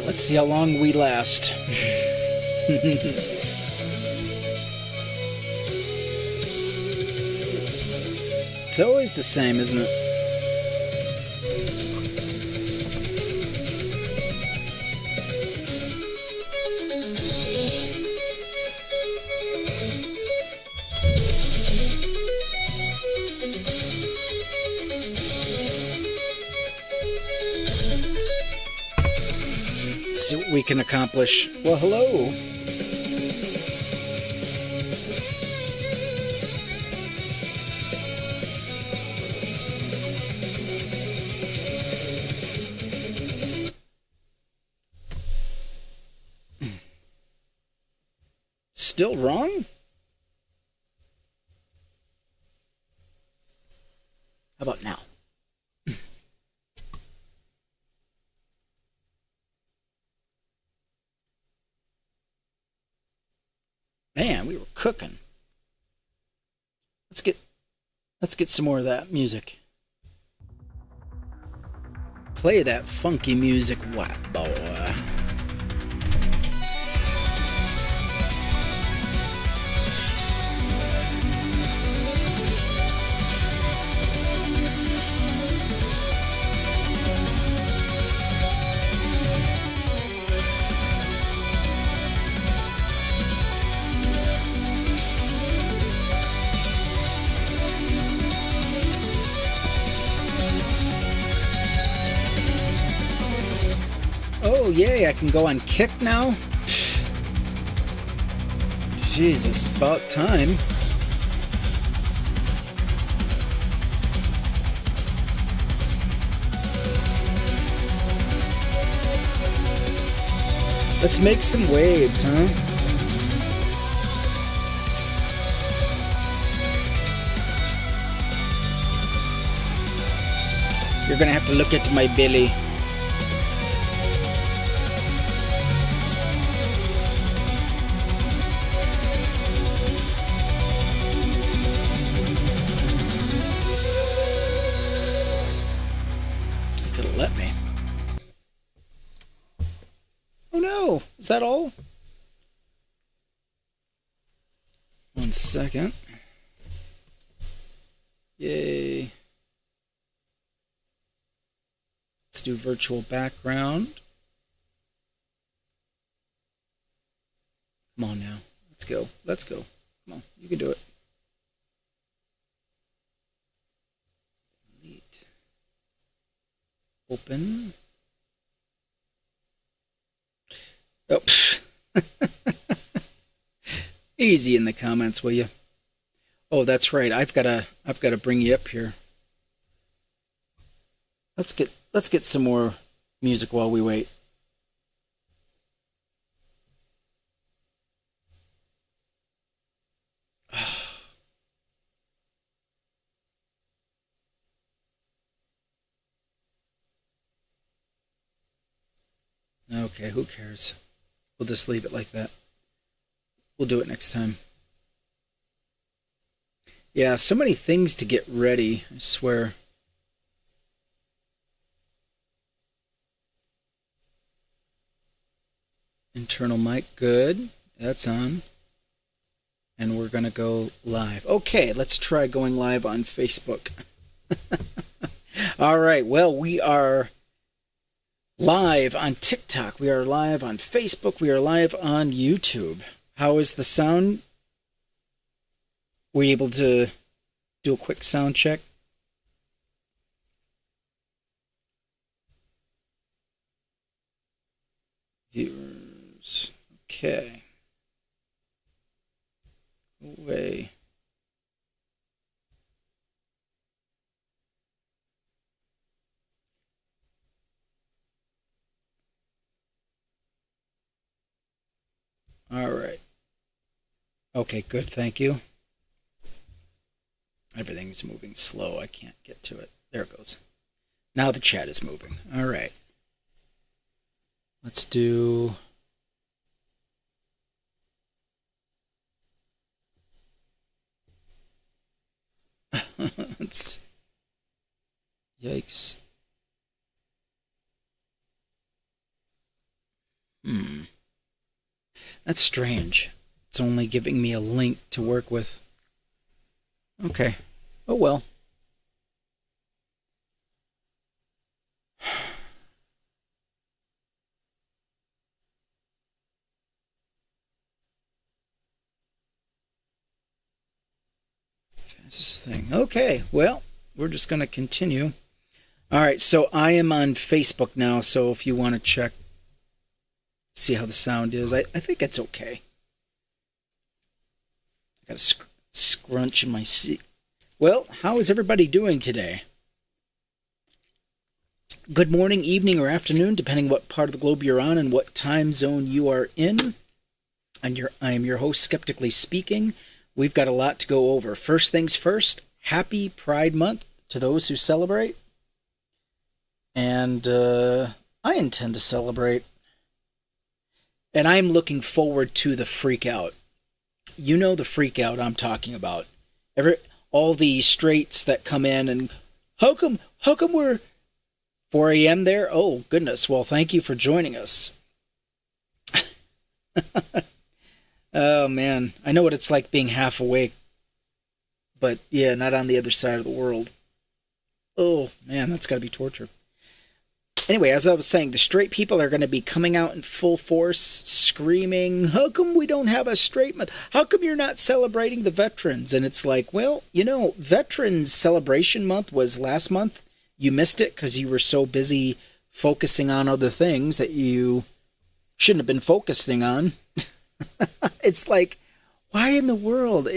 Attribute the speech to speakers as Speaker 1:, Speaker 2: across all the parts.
Speaker 1: Let's see how long we last. It's always the same, isn't it? See what we can accomplish. Well, hello. Still wrong? How about now? Man, we were cooking. Let's get some more of that music. Play that funky music, what boy? Oh, yay, I can go on Kick now? Jesus, about time. Let's make some waves, huh? You're gonna have to look at my belly. Let me. Oh no, is that all? 1 second. Yay. Let's do virtual background. Come on now. Let's go. Let's go. Come on, you can do it. Open. Oh, easy in the comments, will you? Oh, that's right. I've got to bring you up here. Let's get some more music while we wait. Okay, who cares? We'll just leave it like that. We'll do it next time. Yeah, so many things to get ready, I swear. Internal mic, good. That's on. And we're going to go live. Okay, let's try going live on Facebook. All right, well, we are live on TikTok. We are live on Facebook. We are live on YouTube. How is the sound? Were you able to do a quick sound check? Viewers. Okay. Away. All right. Okay, good. Thank you. Everything's moving slow. I can't get to it. There it goes. Now the chat is moving. All right. Let's do... Yikes. Hmm. That's strange. It's only giving me a link to work with. Okay. Oh well. Fastest thing. Okay. Well, we're just going to continue. All right. So I am on Facebook now. So if you want to check, see how the sound is, I think it's okay. I got to scrunch in my seat. Well, how is everybody doing today? Good morning, evening, or afternoon, depending what part of the globe you're on and what time zone you are in. I am your host, Skeptically Speaking. We've got a lot to go over. First things first, happy Pride Month to those who celebrate. And I intend to celebrate. And I'm looking forward to the freak out. You know the freak out I'm talking about. All the straights that come in and how come we're 4 a.m. there? Oh, goodness. Well, thank you for joining us. Oh, man. I know what it's like being half awake. But, yeah, not on the other side of the world. Oh, man, that's got to be torture. Anyway, as I was saying, the straight people are going to be coming out in full force, screaming, how come we don't have a straight month? How come you're not celebrating the veterans? And it's like, well, Veterans Celebration Month was last month. You missed it because you were so busy focusing on other things that you shouldn't have been focusing on. It's like, why in the world?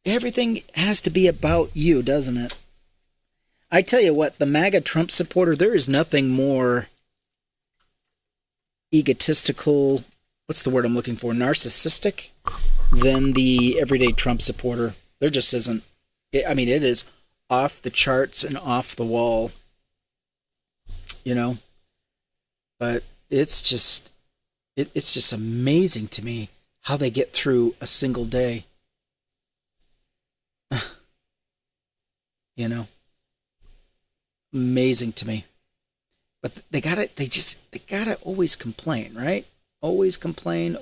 Speaker 1: Everything has to be about you, doesn't it? I tell you what, the MAGA Trump supporter, there is nothing more egotistical, what's the word I'm looking for, narcissistic, than the everyday Trump supporter. There just isn't. It is off the charts and off the wall, But it's just amazing to me how they get through a single day. Amazing to me. But they gotta always complain, right? Always complain.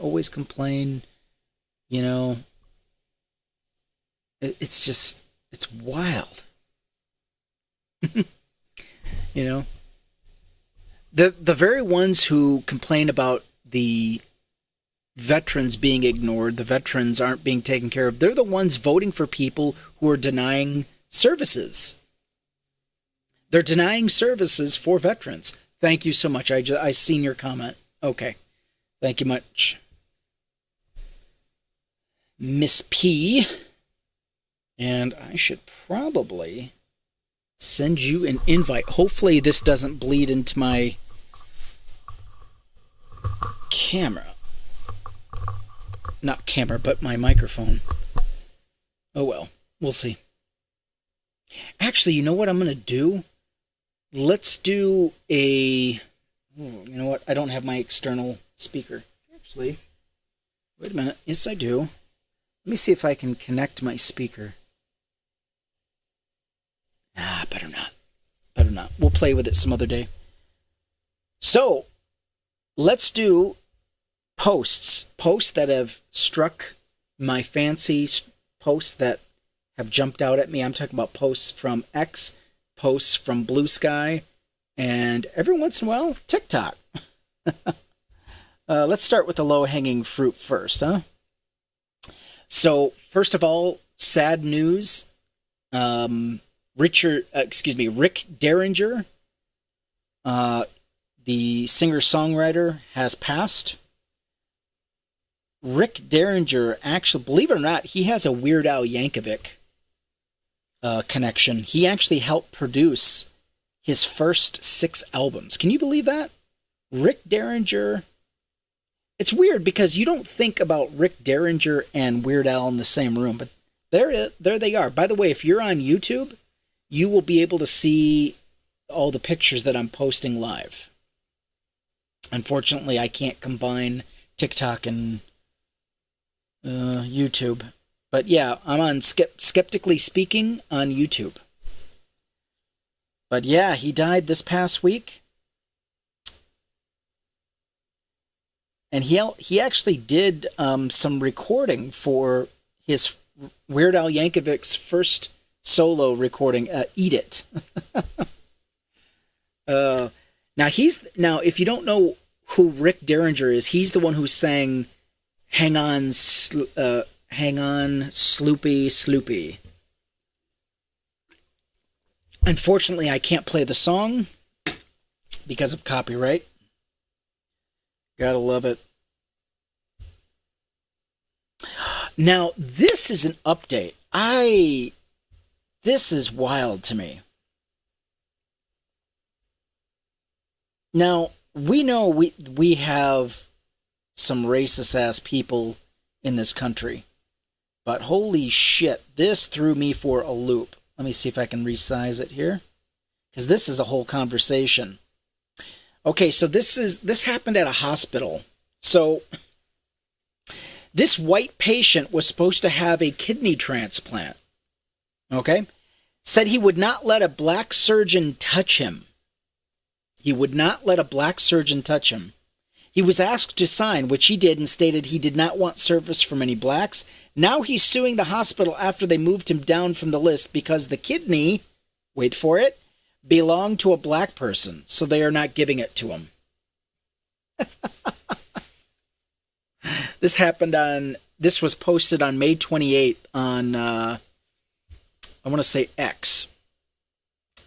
Speaker 1: It's wild. The very ones who complain about the veterans being ignored, the veterans aren't being taken care of, they're the ones voting for people who are denying services. They're denying services for veterans. Thank you so much. I seen your comment. Okay. Thank you much. Miss P. And I should probably send you an invite. Hopefully this doesn't bleed into my camera. Not camera, but my microphone. Oh well. We'll see. Actually, you know what I'm going to do? Let's do you know what? I don't have my external speaker. Actually, wait a minute. Yes, I do. Let me see if I can connect my speaker. Better not. We'll play with it some other day. So, let's do posts that have struck my fancy, posts that have jumped out at me. I'm talking about posts from X, posts from Blue Sky, and every once in a while, TikTok. Let's start with the low-hanging fruit first, huh? So, first of all, sad news. Rick Derringer, the singer-songwriter, has passed. Rick Derringer, actually, believe it or not, he has a Weird Al Yankovic connection. He actually helped produce his first 6 albums. Can you believe that? Rick Derringer. It's weird because you don't think about Rick Derringer and Weird Al in the same room, but there they are. By the way, if you're on YouTube, you will be able to see all the pictures that I'm posting live. Unfortunately, I can't combine TikTok and YouTube. But yeah, I'm on Skeptically Speaking on YouTube. But yeah, he died this past week. and he actually did some recording for his Weird Al Yankovic's first solo recording, "Eat It." Now if you don't know who Rick Derringer is, he's the one who sang "Hang On, Hang On, Sloopy, Sloopy." Unfortunately, I can't play the song because of copyright. Gotta love it. Now, this is an update. This is wild to me. Now, we know we have some racist ass people in this country. But holy shit, this threw me for a loop. Let me see if I can resize it here, because this is a whole conversation. Okay, so this happened at a hospital. So this white patient was supposed to have a kidney transplant. Okay? Said he would not let a black surgeon touch him. He would not let a black surgeon touch him. He was asked to sign, which he did, and stated he did not want service from any blacks. Now he's suing the hospital after they moved him down from the list because the kidney, wait for it, belonged to a black person, so they are not giving it to him. This was posted on May 28th on, I want to say X.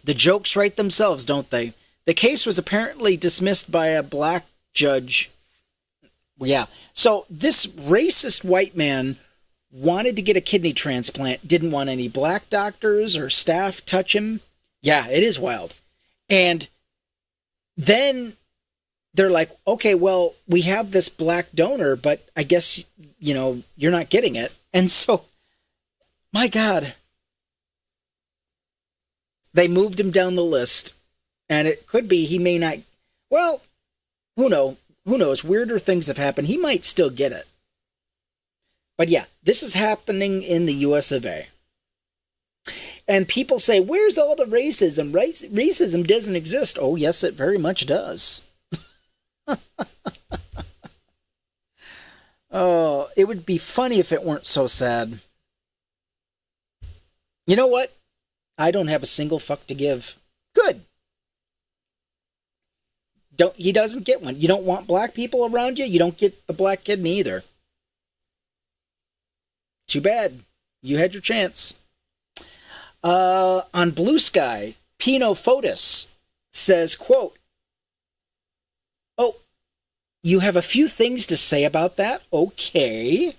Speaker 1: The jokes write themselves, don't they? The case was apparently dismissed by a black judge. Yeah. So this racist white man wanted to get a kidney transplant, didn't want any black doctors or staff touch him. Yeah, it is wild. And then they're like, okay, well, we have this black donor, but I guess, you're not getting it. And so, my God, they moved him down the list. And it could be he may not, well, who knows? Weirder things have happened. He might still get it. But yeah, this is happening in the US of A. And people say, where's all the racism? Racism doesn't exist. Oh, yes, it very much does. Oh, it would be funny if it weren't so sad. You know what? I don't have a single fuck to give. Good. He doesn't get one. You don't want black people around you? You don't get the black kidney either. Too bad. You had your chance. On Blue Sky, Pino Fotis says, quote, "Oh, you have a few things to say about that? Okay.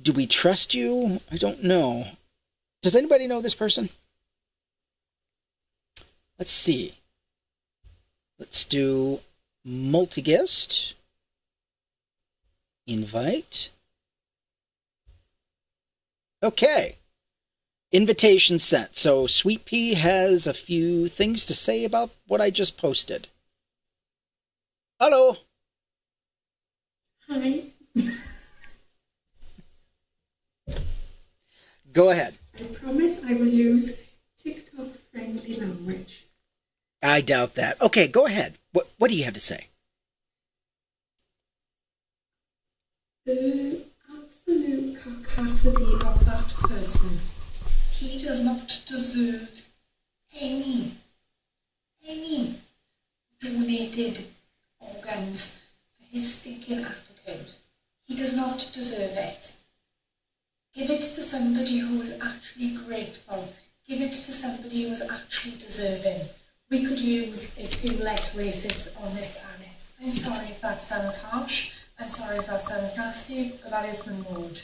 Speaker 1: Do we trust you? I don't know. Does anybody know this person? Let's see. Let's do multi-guest. Invite. Okay. Invitation sent. So Sweet Pea has a few things to say about what I just posted. Hello.
Speaker 2: Hi.
Speaker 1: Go ahead.
Speaker 2: I promise I will use TikTok-friendly language.
Speaker 1: I doubt that. Okay, go ahead. What do you have to say?
Speaker 2: The absolute caucasity of that person. He does not deserve any donated organs for his stinking attitude. He does not deserve it. Give it to somebody who is actually grateful. Give it to somebody who is actually deserving. We could use a few less racists on this planet. I'm sorry if that sounds harsh. I'm sorry if that sounds nasty, but that is the mood.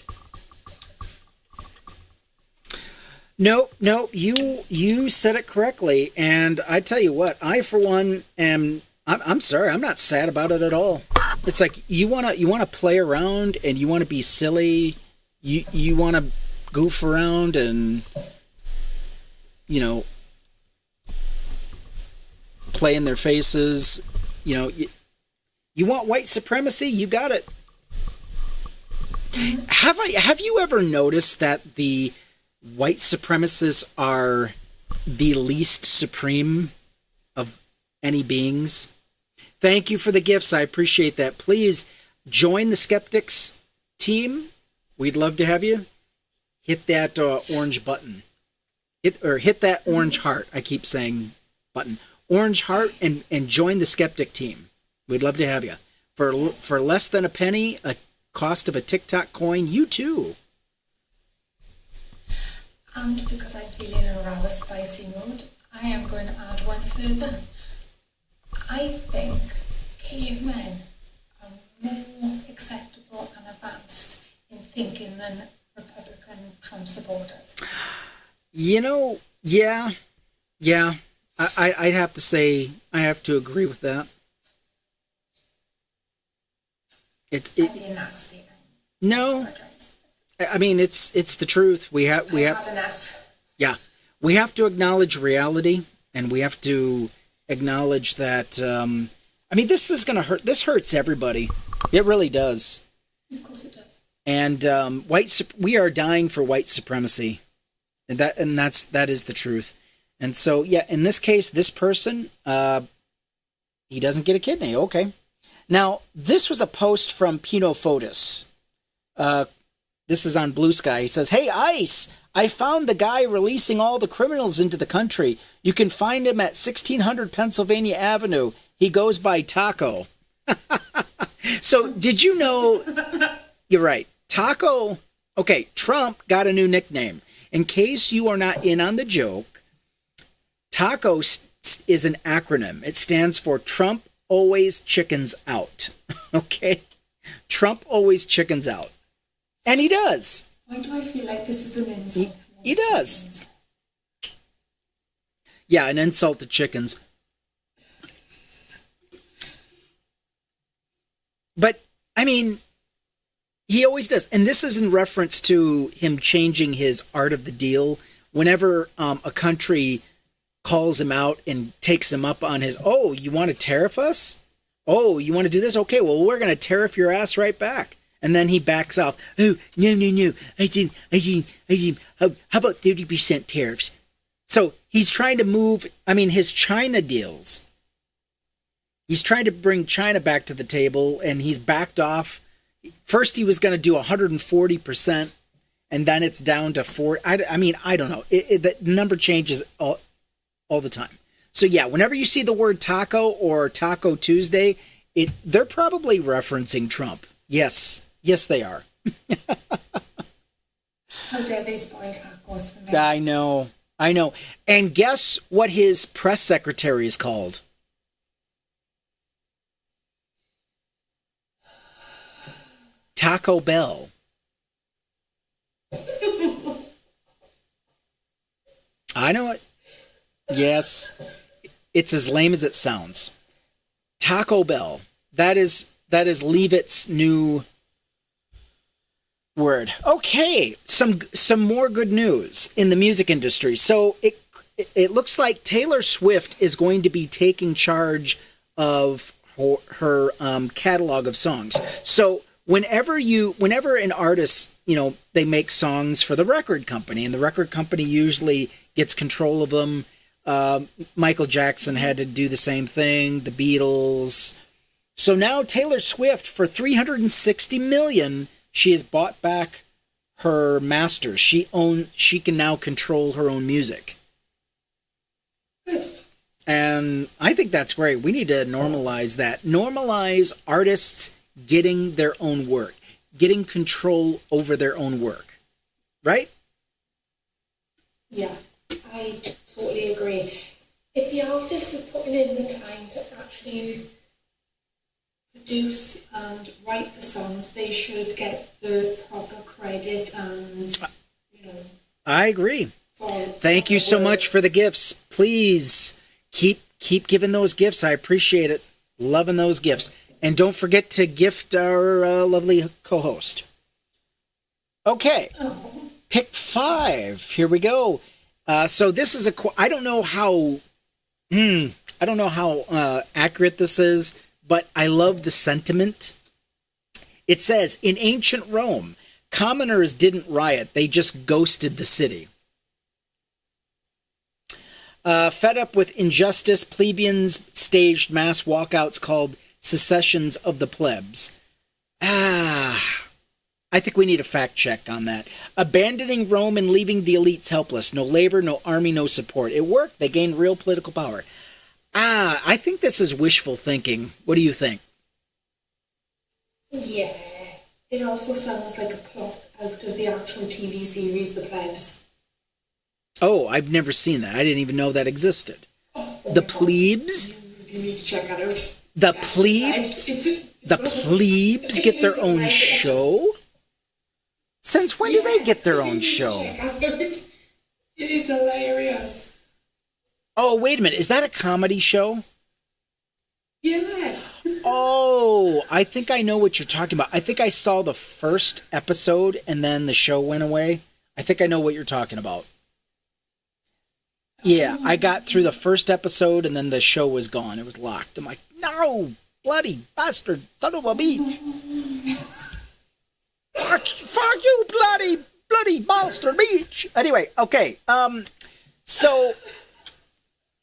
Speaker 1: No, you said it correctly, and I tell you what, I for one I'm sorry, I'm not sad about it at all. It's like you wanna play around and you wanna be silly, you wanna goof around and play in their faces, you want white supremacy, you got it. Have you ever noticed that the white supremacists are the least supreme of any beings? Thank you for the gifts. I appreciate that. Please join the Skeptics team. We'd love to have you. Hit that orange button. Hit that orange heart. I keep saying button. Orange heart and join the Skeptic team. We'd love to have you. For less than a penny, a cost of a TikTok coin, you too.
Speaker 2: And because I'm feeling in a rather spicy mood, I am going to add one further. I think cavemen are more acceptable and advanced in thinking than Republican Trump supporters.
Speaker 1: Yeah. I'd have to say, I have to agree with that.
Speaker 2: It's being nasty.
Speaker 1: No, I mean it's the truth. We have
Speaker 2: had enough.
Speaker 1: Yeah, we have to acknowledge reality, and we have to acknowledge that. I mean, this is gonna hurt. This hurts everybody. It really does.
Speaker 2: Of course it does.
Speaker 1: And we are dying for white supremacy, and that is the truth. And so, yeah, in this case, this person, he doesn't get a kidney. Okay. Now, this was a post from Pino Fotis. This is on Blue Sky. He says, "Hey, ICE, I found the guy releasing all the criminals into the country. You can find him at 1600 Pennsylvania Avenue. He goes by Taco." So, did you know... You're right. Taco... Okay, Trump got a new nickname. In case you are not in on the joke, Taco is an acronym. It stands for Trump Always Chickens Out. Okay? Trump always chickens out. And he does.
Speaker 2: Why do I feel like this is an insult?
Speaker 1: He does.
Speaker 2: Chickens?
Speaker 1: Yeah, an insult to chickens. But, I mean, he always does. And this is in reference to him changing his art of the deal. Whenever a country calls him out and takes him up on his, "Oh, you want to tariff us? Oh, you want to do this? Okay, well, we're going to tariff your ass right back." And then he backs off. "Oh, no. I didn't. How about 30% tariffs?" So he's trying to move, his China deals. He's trying to bring China back to the table, and he's backed off. First, he was going to do 140%, and then it's down to 40. I don't know. The number changes all the time. So yeah, whenever you see the word taco or Taco Tuesday, they're probably referencing Trump. Yes, they are.
Speaker 2: How dare they spoil tacos for me?
Speaker 1: I know. And guess what his press secretary is called? Taco Bell. I know it. Yes, it's as lame as it sounds. Taco Bell. That is Leavitt's new word. Okay, some more good news in the music industry. So it looks like Taylor Swift is going to be taking charge of her catalog of songs. So whenever an artist, they make songs for the record company, and the record company usually gets control of them. Michael Jackson had to do the same thing, the Beatles. So now Taylor Swift, for $360 million, she has bought back her masters. She can now control her own music. And I think that's great. We need to normalize that. Normalize artists getting their own work, getting control over their own work. Right?
Speaker 2: Yeah, I totally agree. If the artist is putting in the time to actually produce and write the songs, they should get the proper credit and,
Speaker 1: I agree. Thank you so much for the gifts. Please keep giving those gifts. I appreciate it. Loving those gifts. And don't forget to gift our lovely co-host. Okay. Pick 5. Here we go. So this is I don't know how accurate this is, but I love the sentiment. It says, in ancient Rome, commoners didn't riot, they just ghosted the city. Fed up with injustice, plebeians staged mass walkouts called secessions of the plebs. I think we need a fact check on that. Abandoning Rome and leaving the elites helpless. No labor, no army, no support. It worked. They gained real political power. I think this is wishful thinking. What do you think?
Speaker 2: Yeah. It also sounds like a plot out of the actual TV series The Plebs.
Speaker 1: Oh, I've never seen that. I didn't even know that existed. The plebes?
Speaker 2: You need to check that out.
Speaker 1: The plebes? The plebes get their own show? Since when do they get their own show?
Speaker 2: It is hilarious.
Speaker 1: Oh, wait a minute. Is that a comedy show?
Speaker 2: Yeah.
Speaker 1: Oh, I think I know what you're talking about. I think I saw the first episode and then the show went away. I think I know what you're talking about. Yeah, I got through the first episode and then the show was gone. It was locked. I'm like, no, bloody bastard, son of a bitch. Fuck you, bloody bastard bitch. Anyway, okay. So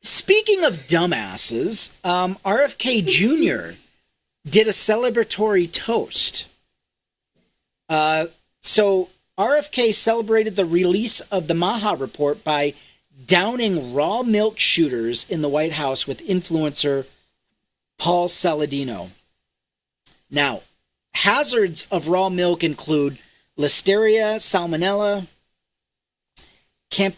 Speaker 1: speaking of dumbasses, RFK Jr. did a celebratory toast. So RFK celebrated the release of the Maha Report by downing raw milk shooters in the White House with influencer Paul Saladino. Now, hazards of raw milk include Listeria, Salmonella, I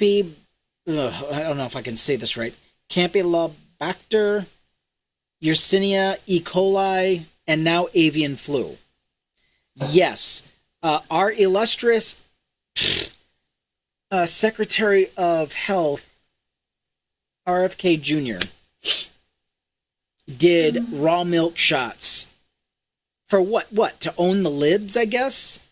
Speaker 1: don't know if I can say this right, Campylobacter, Yersinia, E. coli, and now avian flu. Yes, our illustrious Secretary of Health, RFK Jr., did raw milk shots. For what? What? To own the libs, I guess?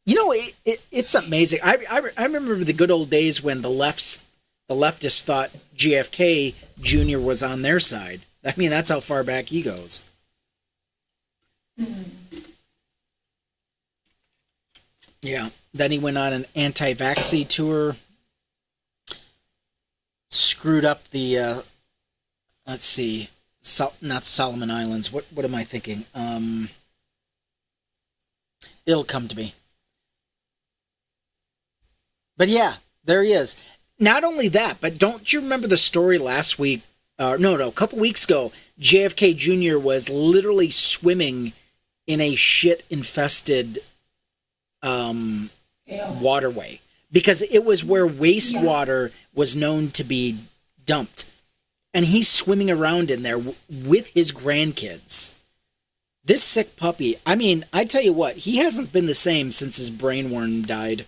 Speaker 1: You know, it's amazing. I remember the good old days when the leftists thought JFK Jr. was on their side. I mean, that's how far back he goes. Yeah. Then he went on an anti-vaxxy tour. Screwed up the, let's see, not Solomon Islands. What am I thinking? It'll come to me. But yeah, there he is. Not only that, but don't you remember the story last week? A couple weeks ago, JFK Jr. was literally swimming in a shit-infested waterway because it was where wastewater was known to be dumped. And he's swimming around in there with his grandkids. This sick puppy, I mean, I tell you what, he hasn't been the same since his brainworm died.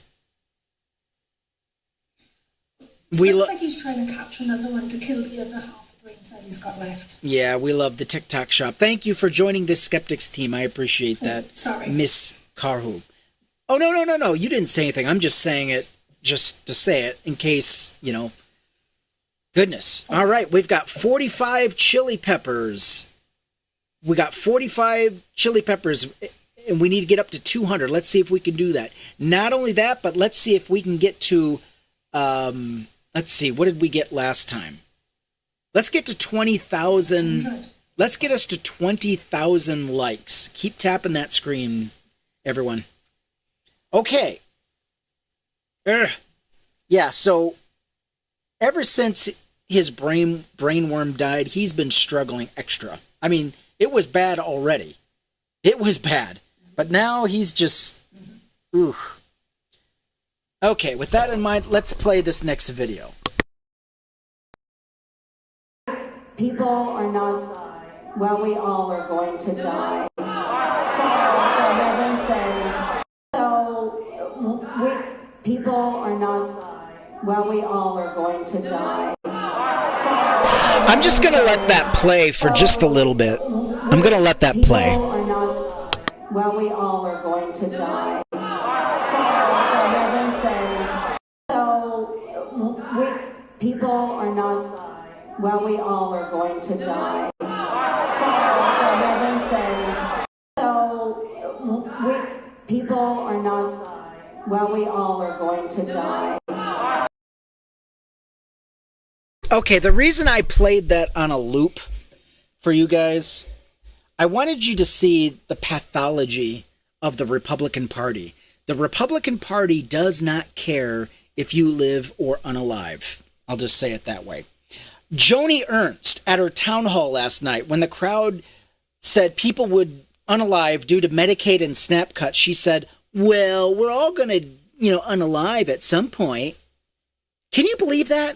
Speaker 2: Sounds like he's trying to catch another one to kill the other half of brain cell he's got left.
Speaker 1: Yeah, we love the TikTok shop. Thank you for joining this Skeptics team. I appreciate that.
Speaker 2: Sorry.
Speaker 1: Miss Carhu. Oh, no. You didn't say anything. I'm just saying it just to say it in case, Goodness. All right, we've got 45 chili peppers. We got 45 chili peppers, and we need to get up to 200. Let's see if we can do that. Not only that, but let's see if we can get to, let's see, what did we get last time? Let's get to 20,000. Let's get us to 20,000 likes. Keep tapping that screen, everyone. Okay. Yeah, so ever since his brainworm died, he's been struggling extra. I mean, it was bad already. It was bad. But now he's just... Ooh. Okay, with that in mind, let's play this next video.
Speaker 3: People are not... Well, we all are going to die. So, for heaven's sakes. So, people are not... Well, we all are going to die.
Speaker 1: I'm just going to let that play for just a little bit. I'm going to let that play.
Speaker 3: People are not... Well, we all are going to die. So, for heaven's sakes. So, people are not... Well, we all are going to die. So, for heaven's sakes. So, people are not... Well, we all are going to die.
Speaker 1: Okay, the reason I played that on a loop for you guys, I wanted you to see the pathology of the Republican Party. The Republican Party does not care if you live or unalive. I'll just say it that way. Joni Ernst at her town hall last night, when the crowd said people would unalive due to Medicaid and SNAP cuts, she said, well, we're all going to, unalive at some point. Can you believe that?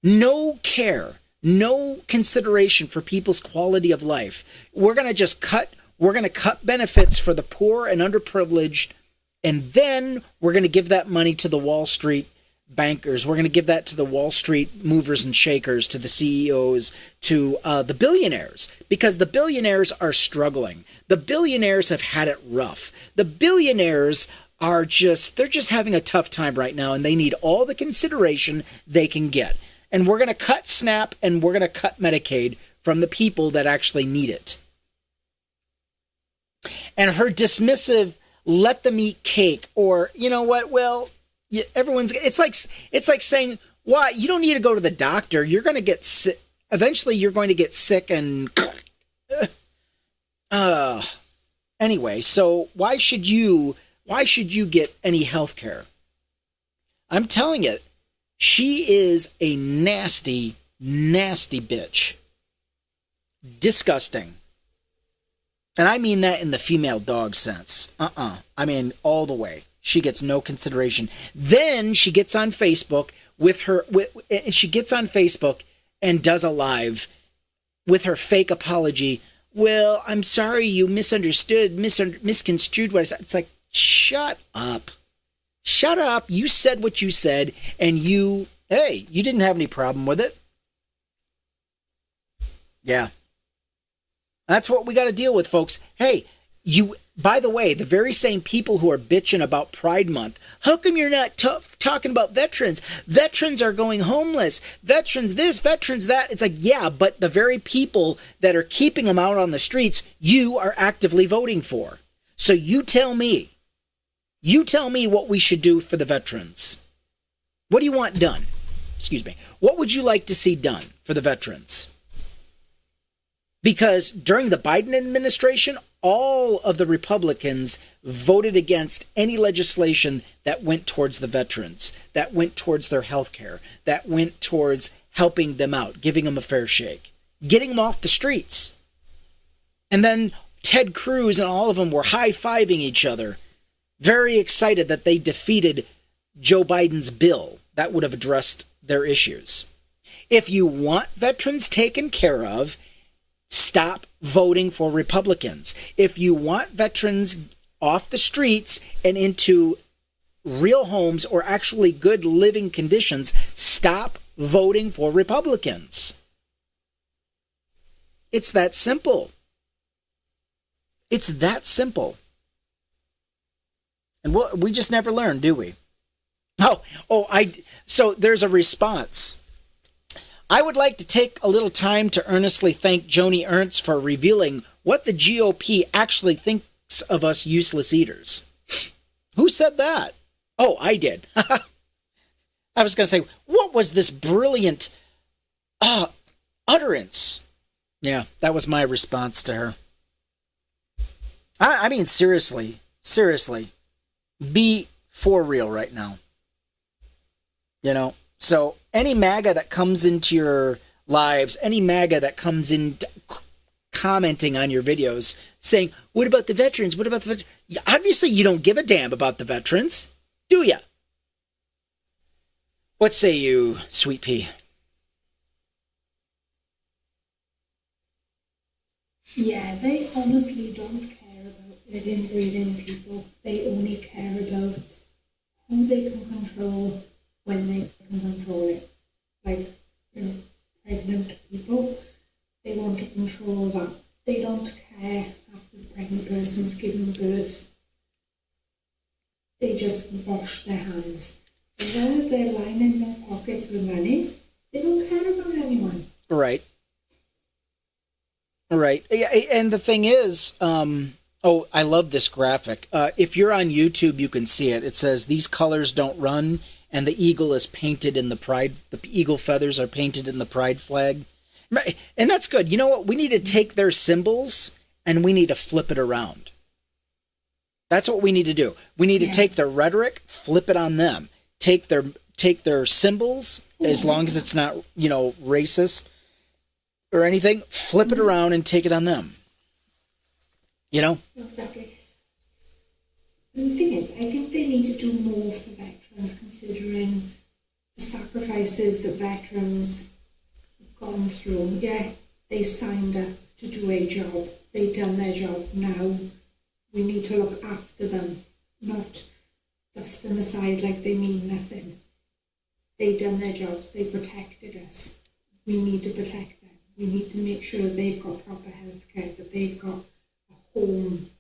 Speaker 1: No care, no consideration for people's quality of life. We're going to cut benefits for the poor and underprivileged, and then we're going to give that money to the Wall Street bankers. We're going to give that to the Wall Street movers and shakers, to the CEOs, to the billionaires, because the billionaires are struggling. The billionaires have had it rough. The billionaires they're just having a tough time right now, and they need all the consideration they can get. And we're going to cut SNAP and we're going to cut Medicaid from the people that actually need it. And her dismissive, let them eat cake, or, you know what, well, it's like saying, why, you don't need to go to the doctor. You're going to get sick. Eventually you're going to get sick and, anyway, so why should you get any health care? I'm telling you, she is a nasty, nasty bitch. Disgusting. And I mean that in the female dog sense. I mean, all the way. She gets no consideration. Then she gets on Facebook and does a live with her fake apology. Well, I'm sorry you misconstrued what I said. It's like, shut up. Shut up. You said what you said, and you didn't have any problem with it. Yeah. That's what we got to deal with, folks. Hey, by the way, the very same people who are bitching about Pride Month, how come you're not talking about veterans? Veterans are going homeless. Veterans this, veterans that. It's like, yeah, but the very people that are keeping them out on the streets, you are actively voting for. So you tell me what we should do for the veterans. What do you want done? Excuse me. What would you like to see done for the veterans? Because during the Biden administration, all of the Republicans voted against any legislation that went towards the veterans, that went towards their health care, that went towards helping them out, giving them a fair shake, getting them off the streets. And then Ted Cruz and all of them were high-fiving each other, very excited that they defeated Joe Biden's bill that would have addressed their issues. If you want veterans taken care of, stop voting for Republicans. If you want veterans off the streets and into real homes or actually good living conditions, stop voting for Republicans. It's that simple. It's that simple. And we just never learn, do we? So there's a response. I would like to take a little time to earnestly thank Joni Ernst for revealing what the GOP actually thinks of us useless eaters. Who said that? Oh, I did. I was going to say, what was this brilliant utterance? Yeah, that was my response to her. I mean, seriously, be for real right now. So any MAGA that comes into your lives, any MAGA that comes in commenting on your videos saying, what about the veterans? What about the veterans? Obviously, you don't give a damn about the veterans, do ya? What say you, Sweet Pea?
Speaker 2: Yeah, they honestly don't care about living, breathing people. They only care about who they can control when they can control it. Like, pregnant people, they want to control that. They don't care after the pregnant person's given birth. They just wash their hands. As long as they're lining their pockets with money, they don't care about anyone.
Speaker 1: Right. Yeah, and the thing is, I love this graphic. If you're on YouTube, you can see it. It says, these colors don't run, and the eagle is painted in the eagle feathers are painted in the pride flag. And that's good. You know what? We need to take their symbols and we need to flip it around. That's what we need to do. We need to take their rhetoric, flip it on them. Take their symbols, as long as it's not, racist or anything, flip it around and take it on them.
Speaker 2: Exactly. And the thing is, I think they need to do more for veterans, considering the sacrifices that veterans have gone through. Yeah, they signed up to do a job. They've done their job. Now we need to look after them, not dust them aside like they mean nothing. They've done their jobs. They protected us. We need to protect them. We need to make sure they've got proper health care, that they've got a home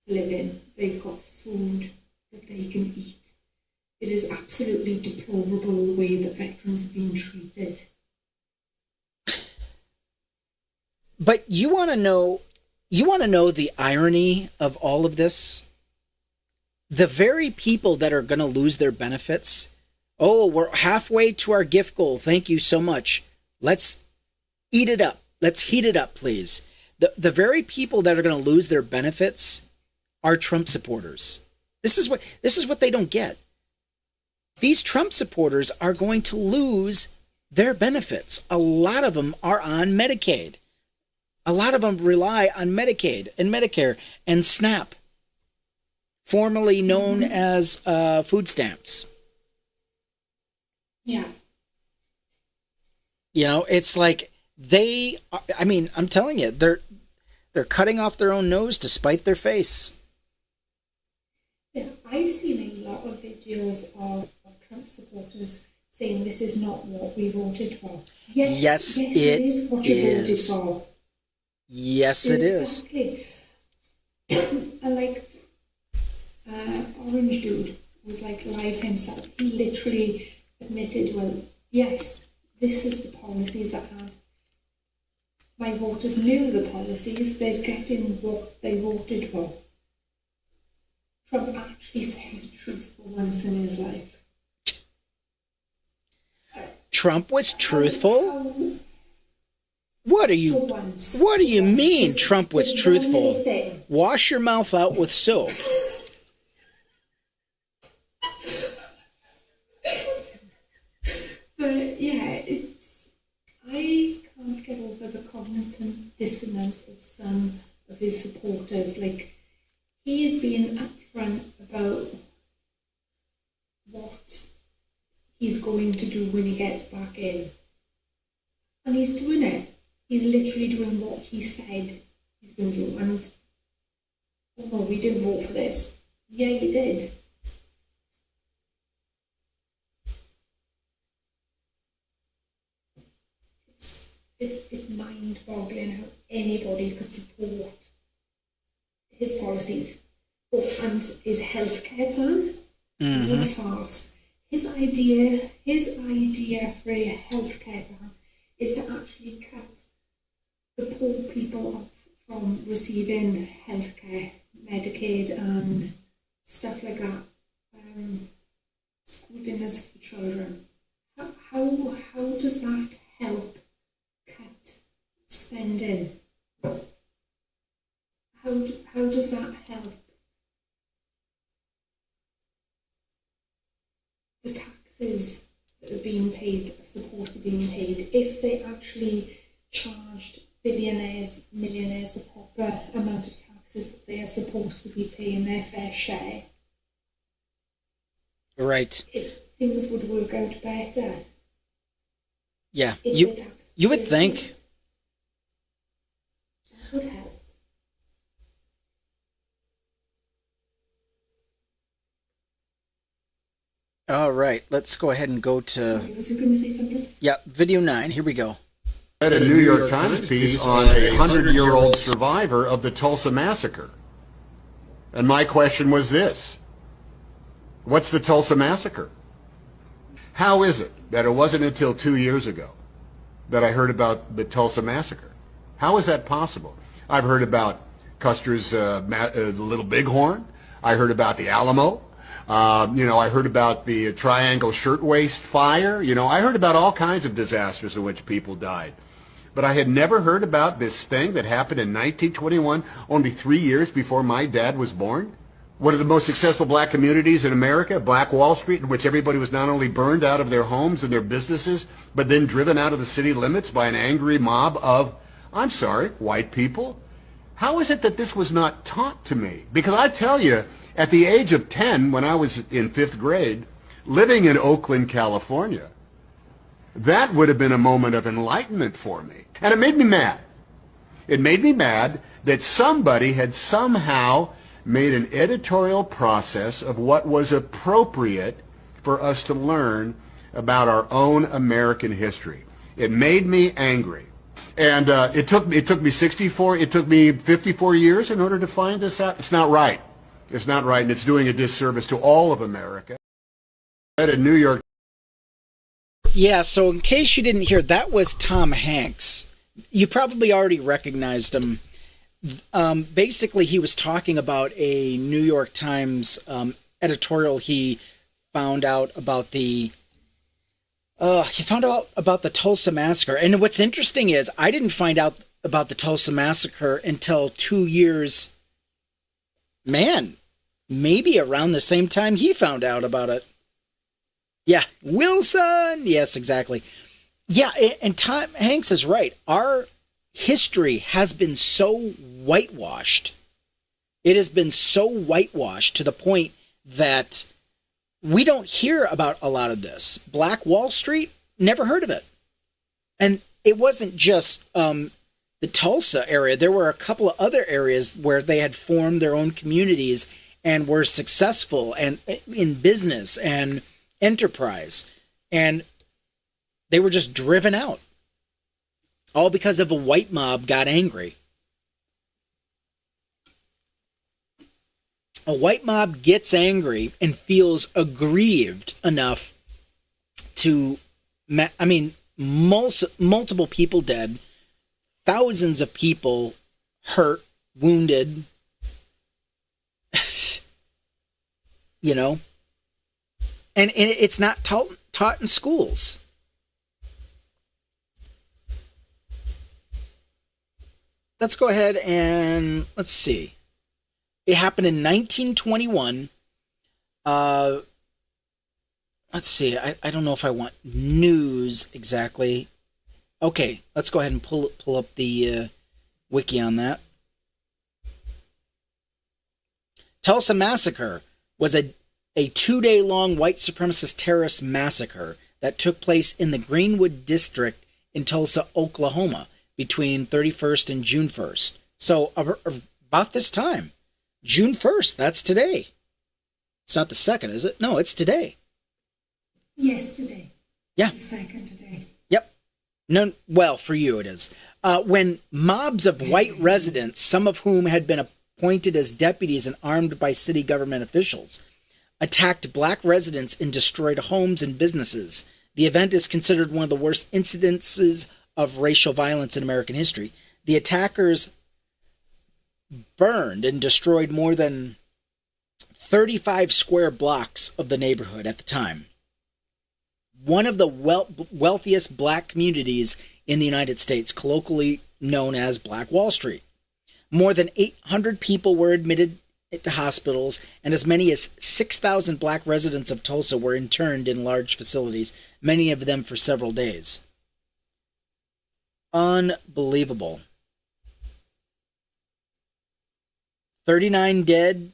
Speaker 2: to live in, they've got food that they can eat. It is absolutely deplorable the way that veterans have been treated.
Speaker 1: But you want to know the irony of all of this? The very people that are going to lose their benefits, we're halfway to our gift goal. Thank you so much. Let's eat it up. Let's heat it up, please. The very people that are going to lose their benefits are Trump supporters. This is what they don't get. These Trump supporters are going to lose their benefits. A lot of them are on Medicaid. A lot of them rely on Medicaid and Medicare and SNAP, formerly known as food stamps.
Speaker 2: Yeah.
Speaker 1: It's like I'm telling you, they're cutting off their own nose to spite their face.
Speaker 2: Yeah, I've seen a lot of videos of Trump supporters saying this is not what we voted for. Yes, it is what you voted for.
Speaker 1: Yes, it is.
Speaker 2: Exactly. And Orange Dude was live himself. He literally admitted, well, yes, this is the policies at hand. My voters knew the policies. They're getting what they voted for. Trump actually said the truth for once in his life.
Speaker 1: Trump was truthful? What do you mean Trump was truthful? Wash your mouth out with soap.
Speaker 2: But yeah, I can't get over the cognitive dissonance of some of his supporters. He is being upfront about what he's going to do when he gets back in. And he's doing it. He's literally doing what he said he's going to do. And, no, we didn't vote for this. Yeah, you did. It's mind-boggling how anybody could support his policies and his healthcare plan. What a farce. His idea for a healthcare plan is to actually cut the poor people off from receiving healthcare, Medicaid and stuff like that. School dinners for children. How does that help cut spending? How does that help? The taxes that are being paid are supposed to be paid. If they actually charged billionaires, millionaires the proper amount of taxes that they are supposed to be paying their fair share,
Speaker 1: right,
Speaker 2: things would work out better.
Speaker 1: Yeah, you would think.
Speaker 2: That would help.
Speaker 1: All right, let's go ahead and go to...
Speaker 2: Sorry, was you going to say something?
Speaker 1: Yeah, video 9. Here we go.
Speaker 4: I read a New York Times piece on a 100-year-old survivor of the Tulsa Massacre. And my question was this: what's the Tulsa Massacre? How is it that it wasn't until 2 years ago that I heard about the Tulsa Massacre? How is that possible? I've heard about Custer's Little Bighorn. I heard about the Alamo. I heard about the Triangle Shirtwaist Fire. I heard about all kinds of disasters in which people died. But I had never heard about this thing that happened in 1921, only 3 years before my dad was born. One of the most successful black communities in America, Black Wall Street, in which everybody was not only burned out of their homes and their businesses, but then driven out of the city limits by an angry mob of, I'm sorry, white people. How is it that this was not taught to me? Because I tell you, at the age of 10, when I was in 5th grade, living in Oakland, California, that would have been a moment of enlightenment for me. And it made me mad. It made me mad that somebody had somehow made an editorial process of what was appropriate for us to learn about our own American history. It made me angry. And it took me 54 years in order to find this out. It's not right. It's not right, and it's doing a disservice to all of America. In New York.
Speaker 1: Yeah, so in case you didn't hear, that was Tom Hanks. You probably already recognized him. Basically, he was talking about a New York Times editorial he found out about the Tulsa Massacre. And what's interesting is I didn't find out about the Tulsa Massacre until 2 years, maybe around the same time he found out about it. Yeah, Wilson. Yes, exactly. Yeah, and Tom Hanks is right. Our history has been so whitewashed. It has been so whitewashed to the point that we don't hear about a lot of this. Black Wall Street, never heard of it. And it wasn't just the Tulsa area. There were a couple of other areas where they had formed their own communities and were successful and in business and enterprise. And they were just driven out. All because of a white mob got angry. A white mob gets angry and feels aggrieved enough to, multiple people dead, thousands of people hurt, wounded, and it's not taught in schools. Let's go ahead and let's see. It happened in 1921. Let's see. I don't know if I want news exactly. Okay, let's go ahead and pull up the wiki on that. Tulsa Massacre was a 2-day-long white supremacist terrorist massacre that took place in the Greenwood district in Tulsa, Oklahoma, between 31st and June 1st. So about this time, June 1st, that's today. It's not the 2nd, is it? No, it's today.
Speaker 2: Yesterday.
Speaker 1: Yeah.
Speaker 2: It's the 2nd today.
Speaker 1: Yep. No, well, for you it is. When mobs of white residents, some of whom had been appointed as deputies and armed by city government officials, attacked black residents and destroyed homes and businesses. The event is considered one of the worst incidences of racial violence in American history. The attackers burned and destroyed more than 35 square blocks of the neighborhood at the time. One of the wealthiest black communities in the United States, colloquially known as Black Wall Street. More than 800 people were admitted to hospitals, and as many as 6,000 black residents of Tulsa were interned in large facilities, many of them for several days. Unbelievable. 39 dead,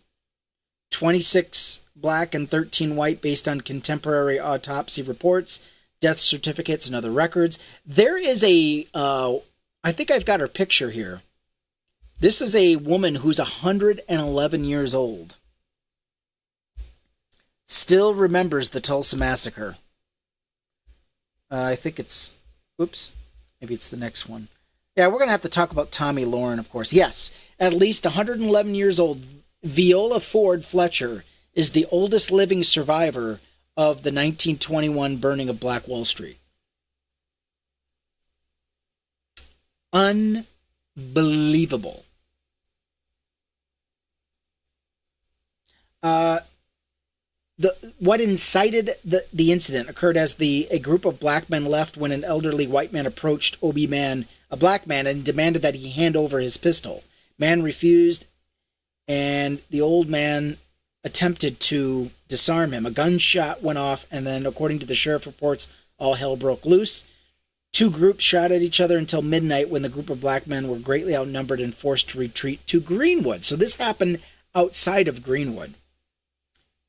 Speaker 1: 26 black and 13 white based on contemporary autopsy reports, death certificates, and other records. There is I think I've got her picture here. This is a woman who's 111 years old. Still remembers the Tulsa Massacre. I think it's, maybe it's the next one. Yeah, we're going to have to talk about Tommy Lauren, of course. Yes, at least 111 years old, Viola Ford Fletcher is the oldest living survivor of the 1921 burning of Black Wall Street. Unbelievable. what incited the incident occurred as a group of black men left when an elderly white man approached Obi Man, a black man, and demanded that he hand over his pistol. Man refused, and the old man attempted to disarm him. A gunshot went off, and then, according to the sheriff reports, all hell broke loose. Two groups shot at each other until midnight when the group of black men were greatly outnumbered and forced to retreat to Greenwood. So this happened outside of Greenwood.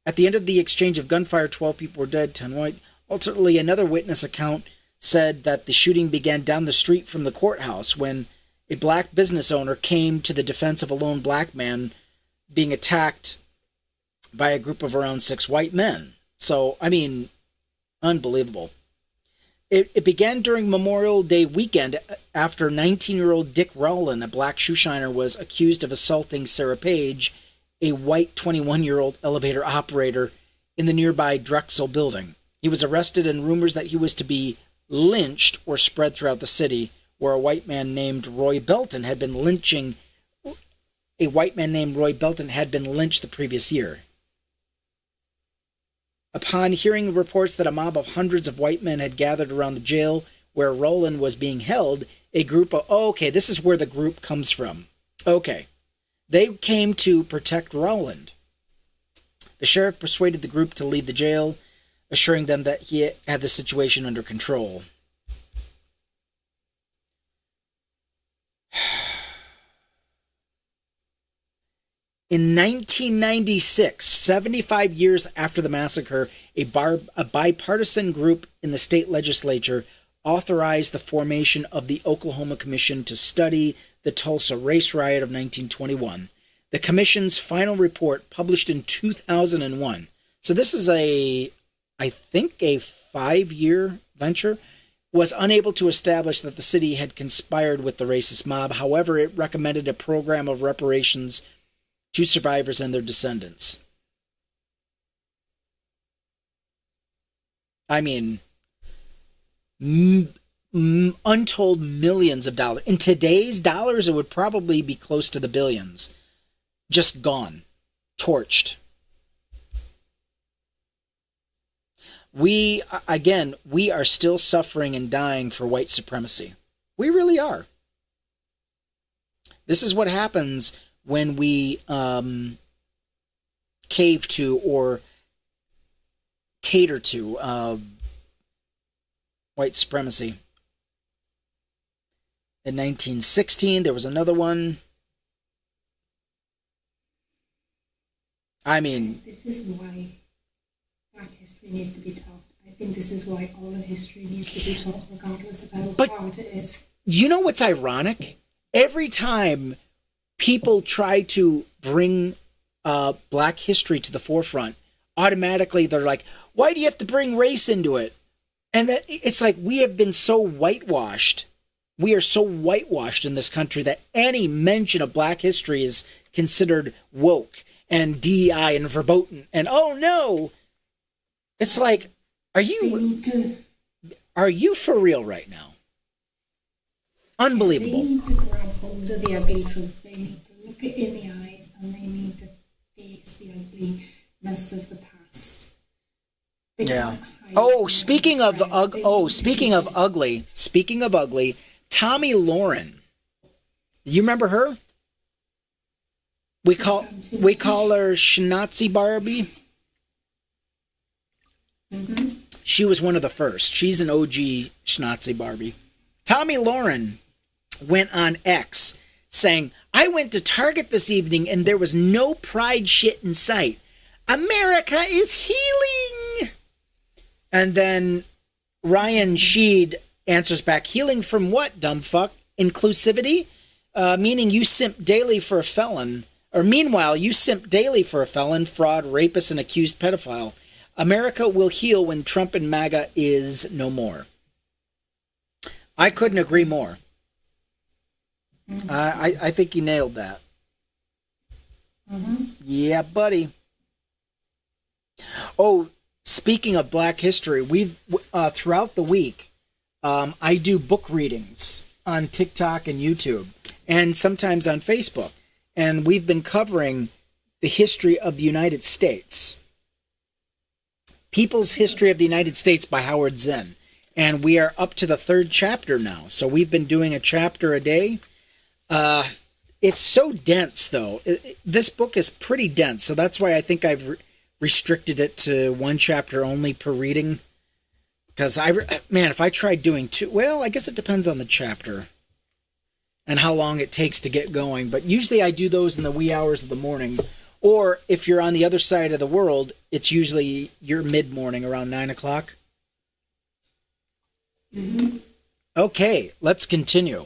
Speaker 1: At the end of the exchange of gunfire, 12 people were dead, 10 white. Ultimately, another witness account said that the shooting began down the street from the courthouse when a black business owner came to the defense of a lone black man being attacked by a group of around 6 white men. So, I mean, unbelievable. It began during Memorial Day weekend after 19-year-old Dick Rowland, a black shoeshiner, was accused of assaulting Sarah Page, a white 21-year-old elevator operator in the nearby Drexel building. He was arrested, and rumors that he was to be lynched were spread throughout the city, where a white man named Roy Belton had been lynched the previous year. Upon hearing reports that a mob of hundreds of white men had gathered around the jail where Rowland was being held, a group of... Oh, okay, this is where the group comes from. Okay. They came to protect Rowland. The sheriff persuaded the group to leave the jail, assuring them that he had the situation under control. In 1996, 75 years after the massacre, a bipartisan group in the state legislature authorized the formation of the Oklahoma Commission to study the Tulsa race riot of 1921. The commission's final report, published in 2001. So this is I think a 5-year venture, was unable to establish that the city had conspired with the racist mob. However, it recommended a program of reparations to survivors and their descendants. I mean, untold millions of dollars. In today's dollars, it would probably be close to the billions. Just gone. Torched. We are still suffering and dying for white supremacy. We really are. This is what happens when we cave to or cater to white supremacy. In 1916, there was another one. I mean...
Speaker 2: This is why Black history needs to be taught. I think this is why all of history needs to be taught, regardless of how hard it is.
Speaker 1: You know what's ironic? Every time people try to bring Black history to the forefront, automatically they're like, why do you have to bring race into it? And that it's like we have been so whitewashed. We are so whitewashed in this country that any mention of Black history is considered woke and DEI and verboten. And oh no, it's like, are you for real right now? Unbelievable.
Speaker 2: They need to grab hold of the ugly truth. They need to look it in the eyes, and they need to face the ugliness of the past.
Speaker 1: Yeah. Speaking of ugly, Tommy Lauren. You remember her? We call her Schnauzy Barbie.
Speaker 2: Mm-hmm.
Speaker 1: She was one of the first. She's an OG Schnauzy Barbie. Tommy Lauren went on X saying, I went to Target this evening and there was no pride shit in sight. America is healing. And then Ryan Sheed answers back, healing from what, dumb fuck? Inclusivity? Meaning you simp daily for a felon. Or meanwhile, you simp daily for a felon, fraud, rapist, and accused pedophile. America will heal when Trump and MAGA is no more. I couldn't agree more. I think you nailed that.
Speaker 2: Mm-hmm.
Speaker 1: Yeah, buddy. Oh, speaking of Black history, we've throughout the week, I do book readings on TikTok and YouTube, and sometimes on Facebook. And we've been covering the history of the United States. People's History of the United States by Howard Zinn. And we are up to the 3rd chapter now. So we've been doing a chapter a day. It's so dense, though. This book is pretty dense. So that's why I think I've restricted it to 1 chapter only per reading. Because, if I tried doing 2... Well, I guess it depends on the chapter and how long it takes to get going. But usually I do those in the wee hours of the morning. Or if you're on the other side of the world, it's usually your mid-morning around 9 o'clock.
Speaker 2: Mm-hmm.
Speaker 1: Okay, let's continue.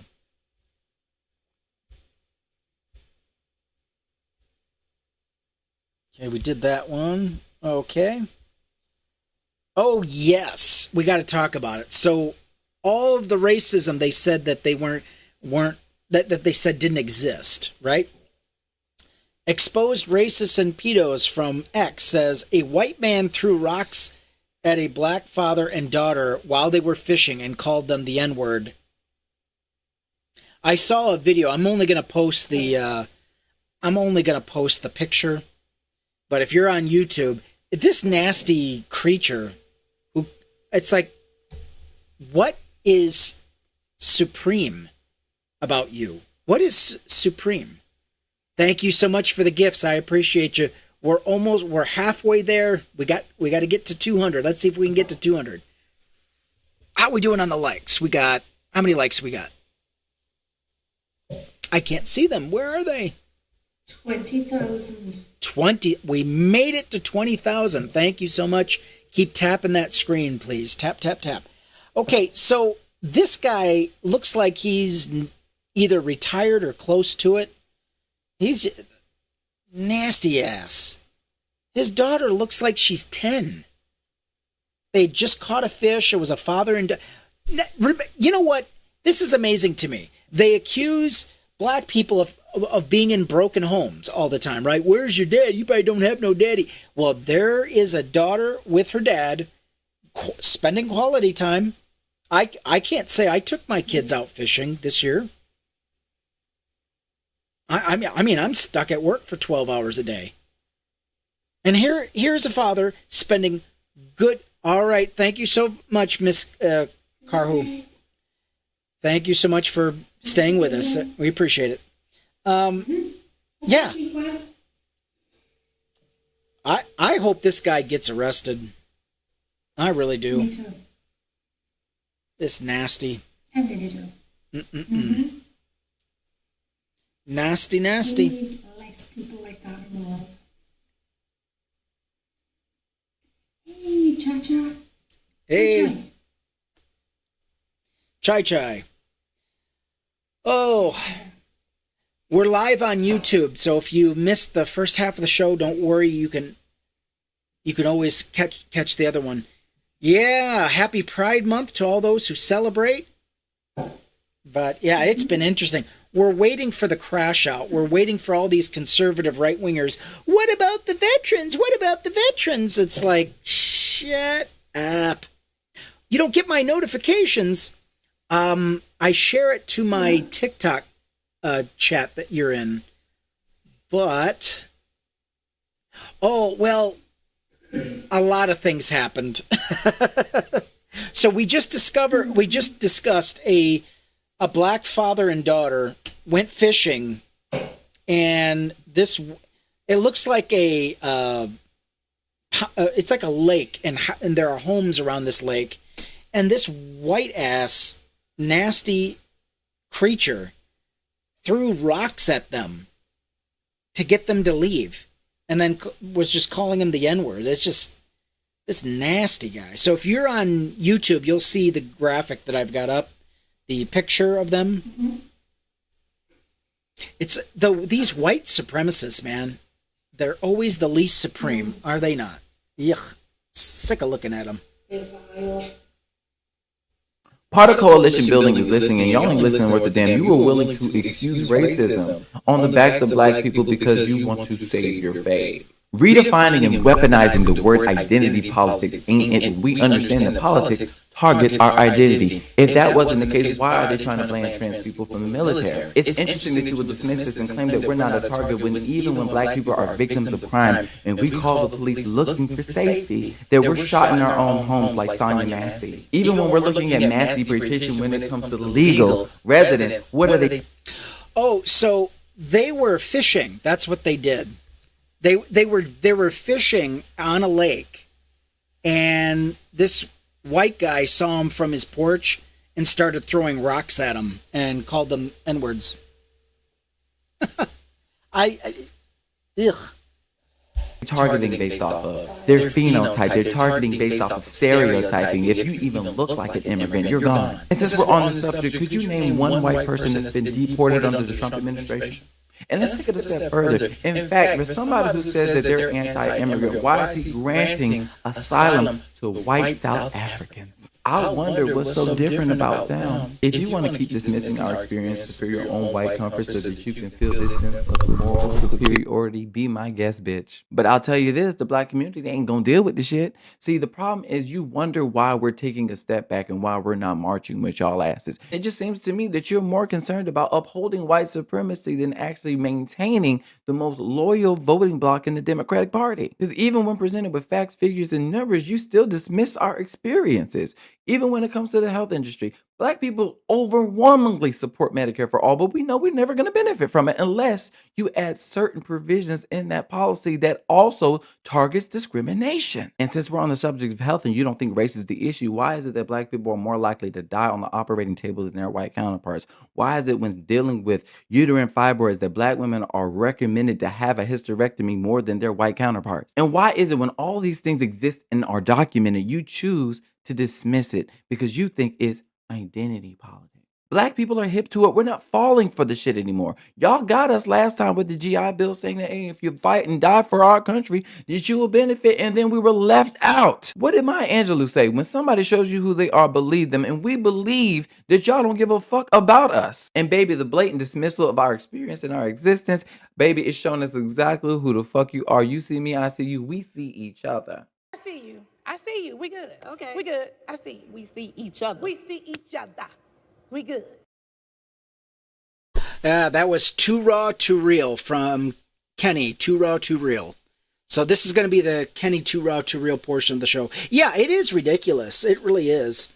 Speaker 1: Okay, we did that one. Okay. Oh, yes. We got to talk about it. So, all of the racism they said that they weren't that they said didn't exist, right? Exposed racists and pedos from X says a white man threw rocks at a black father and daughter while they were fishing and called them the N-word. I saw a video. I'm only going to post the picture. But if you're on YouTube, this nasty creature it's like, what is supreme about you? What is supreme? Thank you so much for the gifts. I appreciate you. We're halfway there. We got to get to 200. Let's see if we can get to 200. How are we doing on the likes? How many likes we got? I can't see them. Where are they?
Speaker 2: 20,000.
Speaker 1: 20. We made it to 20,000. Thank you so much. Keep tapping that screen, please. Tap, tap, tap. Okay, so this guy looks like he's either retired or close to it. He's nasty ass. His daughter looks like she's 10. They just caught a fish. It was a father and... You know what? This is amazing to me. They accuse black people of being in broken homes all the time, right? Where's your dad? You probably don't have no daddy. Well, there is a daughter with her dad spending quality time. I can't say I took my kids out fishing this year. I mean, I'm stuck at work for 12 hours a day. And here's a father spending good... All right, thank you so much, Miss Carhu. Thank you so much for staying with us. We appreciate it. Yeah. I hope this guy gets arrested. I really do.
Speaker 2: Me too.
Speaker 1: This nasty.
Speaker 2: I really do.
Speaker 1: Mm-mm-mm. Nasty, nasty.
Speaker 2: We need less people like that in the world. Hey, Cha-Cha.
Speaker 1: Hey. Chai Chai. Oh, we're live on YouTube, so if you missed the first half of the show, don't worry, you can always catch the other one. Yeah, happy Pride Month to all those who celebrate. But yeah, it's been interesting. We're waiting for the crash out. We're waiting for all these conservative right-wingers. What about the veterans? What about the veterans? It's like, shut up. You don't get my notifications. I share it to my TikTok chat that you're in. But, oh, well, a lot of things happened. So we just discussed a black father and daughter went fishing, and it looks like it's like a lake, and there are homes around this lake, and this white ass nasty creature threw rocks at them to get them to leave, and then was just calling him the N-word. It's just this nasty guy. So if you're on YouTube, you'll see the graphic that I've got up, the picture of them. Mm-hmm. It's these white supremacists, man. They're always the least supreme, are they not? Yuck. Sick of looking at them.
Speaker 5: Part of coalition building is listening, and y'all ain't listening worth a damn. You were willing to excuse racism on the backs of black people because you want to save your faith. Redefining and weaponizing the word identity politics ain't it. We understand that politics target our identity. If that wasn't the case, why are they trying to ban trans people from the military? It's interesting that you would dismiss this and claim that we're not a target when even when black people are victims of crime and we call the police looking for safety, that we're shot in our own homes like Sonia Massey. Even when we're looking at mass deportation when it comes to legal residents, what are they?
Speaker 1: Oh, so they were fishing. That's what they did. They were fishing on a lake, and this white guy saw him from his porch and started throwing rocks at him and called them N-words. Ugh.
Speaker 5: Targeting based off of their phenotype, they're targeting based off of stereotyping. If you even look like an immigrant, you're gone. And since we're on the subject, could you name one white person that's been deported under the Trump administration? And let's take it a step further. In fact, for somebody who says that they're anti-immigrant, why is he granting asylum to white South Africans? I wonder what's so different about them. If you want to keep dismissing our experience for your own white comfort so that you can feel this sense of moral superiority, be my guest, bitch. But I'll tell you this, the black community ain't gonna deal with the shit. See, the problem is you wonder why we're taking a step back and why we're not marching with y'all asses. It just seems to me that you're more concerned about upholding white supremacy than actually maintaining the most loyal voting bloc in the Democratic Party. Because even when presented with facts, figures, and numbers, you still dismiss our experiences. Even when it comes to the health industry, black people overwhelmingly support Medicare for all, but we know we're never going to benefit from it unless you add certain provisions in that policy that also targets discrimination. And since we're on the subject of health and you don't think race is the issue, why is it that black people are more likely to die on the operating table than their white counterparts? Why is it when dealing with uterine fibroids that black women are recommended to have a hysterectomy more than their white counterparts? And why is it when all these things exist and are documented, you choose to dismiss it because you think it's identity politics? Black people are hip to it. We're not falling for the shit anymore. Y'all got us last time with the GI Bill saying that, hey, if you fight and die for our country, that you will benefit, and then we were left out. What did Maya Angelou say? When somebody shows you who they are, believe them, and we believe that y'all don't give a fuck about us. And baby, the blatant dismissal of our experience and our existence, baby, it's showing us exactly who the fuck you are. You see me, I see you, we see each other.
Speaker 6: I see you. I see you. We good.
Speaker 3: Okay.
Speaker 6: We good. I see you.
Speaker 7: We see each other.
Speaker 6: We see each other. We good.
Speaker 1: That was Too Raw, Too Real from Kenny, Too Raw, Too Real. So this is going to be the Kenny Too Raw, Too Real portion of the show. Yeah, it is ridiculous. It really is.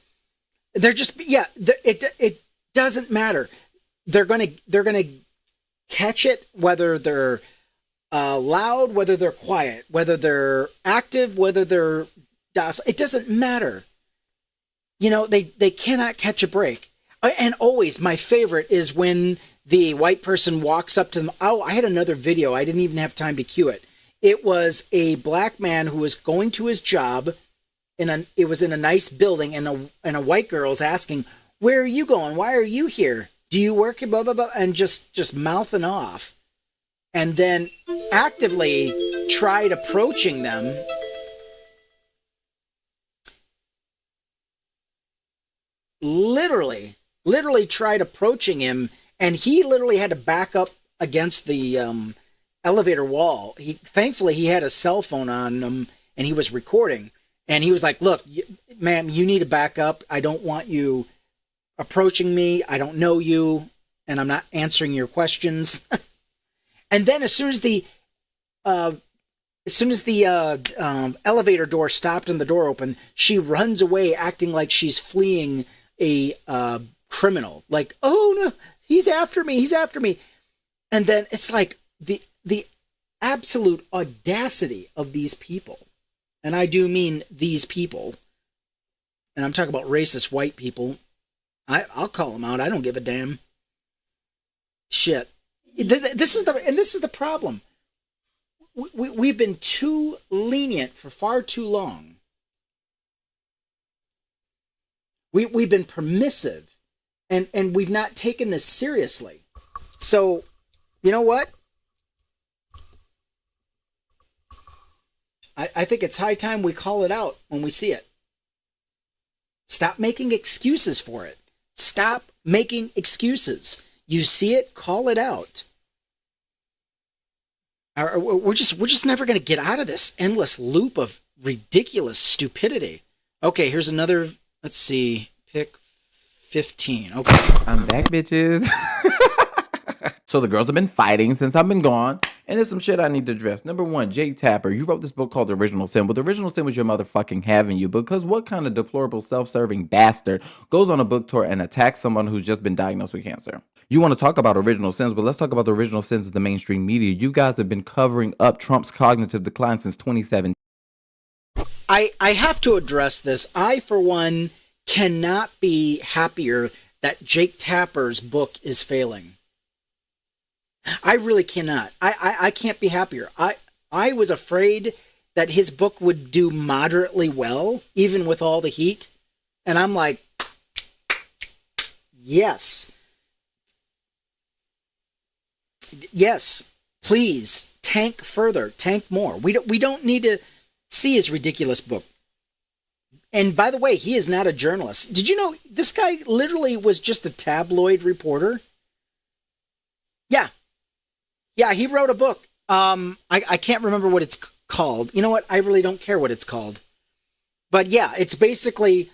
Speaker 1: They're just, yeah, it doesn't matter. They're going to catch it, whether they're loud, whether they're quiet, whether they're active, whether they're docile. It doesn't matter. You know, they cannot catch a break. And always, my favorite is when the white person walks up to them. Oh, I had another video. I didn't even have time to cue it. It was a black man who was going to his job. It was in a nice building, and a white girl is asking, "Where are you going? Why are you here? Do you work here?" Blah blah blah, and just mouthing off, and then actively tried approaching them. Literally tried approaching him, and he literally had to back up against the elevator wall. Thankfully he had a cell phone on him, and he was recording. And he was like, "Look, ma'am, you need to back up. I don't want you approaching me. I don't know you, and I'm not answering your questions." And then as soon as the elevator door stopped and the door opened, she runs away, acting like she's fleeing a criminal. Like, "Oh no, he's after me. And then it's like the absolute audacity of these people. And I do mean these people. And I'm talking about racist white people. I'll call them out. I don't give a damn. Shit. This is the problem. We've been too lenient for far too long. We've been permissive, and we've not taken this seriously. So, you know what? I think it's high time we call it out when we see it. Stop making excuses for it. Stop making excuses. You see it, call it out. We're just never going to get out of this endless loop of ridiculous stupidity. Okay, here's another Let's see. Pick 15. Okay.
Speaker 5: I'm back, bitches. So the girls have been fighting since I've been gone, and there's some shit I need to address. Number one, Jake Tapper, you wrote this book called The Original Sin. Well, The Original Sin was your motherfucking having you, because what kind of deplorable, self-serving bastard goes on a book tour and attacks someone who's just been diagnosed with cancer? You want to talk about original sins, but let's talk about the original sins of the mainstream media. You guys have been covering up Trump's cognitive decline since 2017.
Speaker 1: I have to address this. I, for one, cannot be happier that Jake Tapper's book is failing. I really cannot. I can't be happier. I was afraid that his book would do moderately well, even with all the heat. And I'm like, yes. Yes, please, tank further, tank more. We don't need to see his ridiculous book. And by the way, he is not a journalist. Did you know this guy literally was just a tabloid reporter? Yeah, he wrote a book. I can't remember what it's called. You know what? I really don't care what it's called. But yeah, it's basically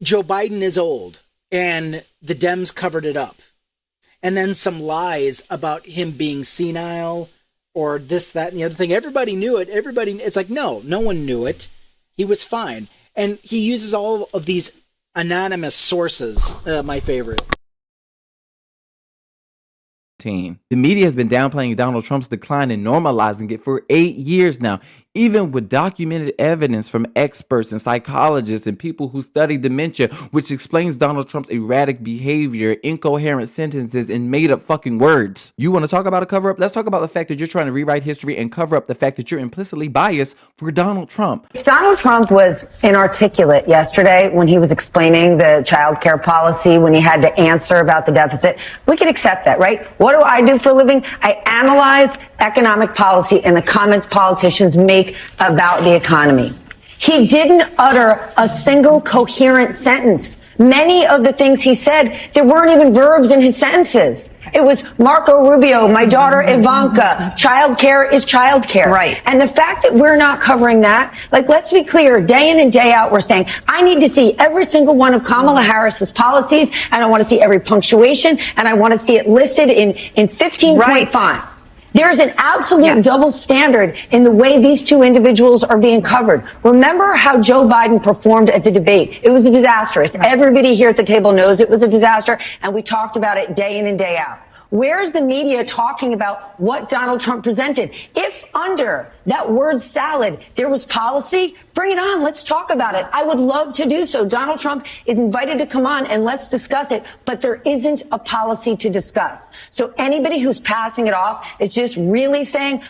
Speaker 1: Joe Biden is old and the Dems covered it up. And then some lies about him being senile or this, that, and the other thing. Everybody knew it. It's like, no one knew it. He was fine. And he uses all of these anonymous sources. My favorite.
Speaker 5: The media has been downplaying Donald Trump's decline and normalizing it for 8 years now, even with documented evidence from experts and psychologists and people who study dementia, which explains Donald Trump's erratic behavior, incoherent sentences, and made-up fucking words. You want to talk about a cover-up? Let's talk about the fact that you're trying to rewrite history and cover up the fact that you're implicitly biased for Donald Trump.
Speaker 7: Donald Trump was inarticulate yesterday when he was explaining the child care policy, when he had to answer about the deficit. We can accept that, right? What do I do for a living? I analyze economic policy and the comments politicians make about the economy. He didn't utter a single coherent sentence. Many of the things he said, there weren't even verbs in his sentences. It was Marco Rubio, my daughter Ivanka, child care is child care.
Speaker 8: Right.
Speaker 7: And the fact that we're not covering that, like, let's be clear, day in and day out, we're saying, I need to see every single one of Kamala Harris's policies, and I want to see every punctuation, and I want to see it listed in 15-point font. There's an absolute double standard in the way these two individuals are being covered. Remember how Joe Biden performed at the debate. It was a disaster. Everybody here at the table knows it was a disaster, and we talked about it day in and day out. Where's the media talking about what Donald Trump presented? If under that word salad there was policy, bring it on. Let's talk about it. I would love to do so. Donald Trump is invited to come on and let's discuss it, but there isn't a policy to discuss. So anybody who's passing it off is just really saying,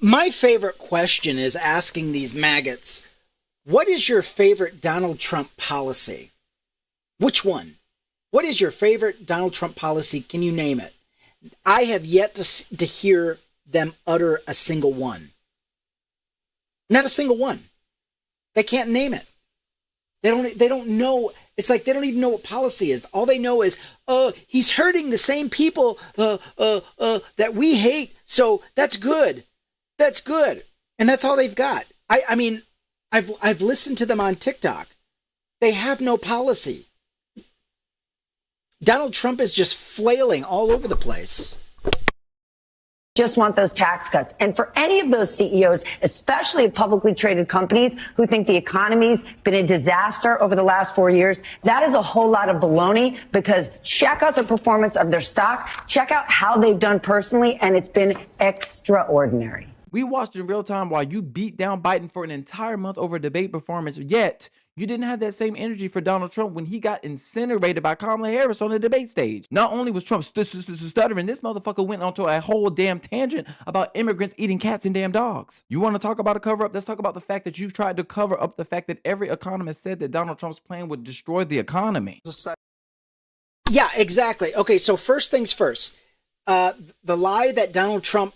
Speaker 1: My favorite question is asking these maggots, what is your favorite Donald Trump policy? Which one? What is your favorite Donald Trump policy? Can you name it? I have yet to hear them utter a single one. Not a single one. They can't name it. They don't know. It's like they don't even know what policy is. All they know is, he's hurting the same people that we hate. So that's good. That's good. And that's all they've got. I mean, I've listened to them on TikTok. They have no policy. Donald Trump is just flailing all over the place.
Speaker 7: Just want those tax cuts. And for any of those CEOs, especially of publicly traded companies who think the economy's been a disaster over the last 4 years, that is a whole lot of baloney, because check out the performance of their stock, check out how they've done personally, and it's been extraordinary.
Speaker 5: We watched in real time while you beat down Biden for an entire month over a debate performance, yet you didn't have that same energy for Donald Trump when he got incinerated by Kamala Harris on the debate stage. Not only was Trump stuttering, this motherfucker went onto a whole damn tangent about immigrants eating cats and damn dogs. You want to talk about a cover-up? Let's talk about the fact that you tried to cover up the fact that every economist said that Donald Trump's plan would destroy the economy.
Speaker 1: Yeah, exactly. Okay, so first things first. The lie that Donald Trump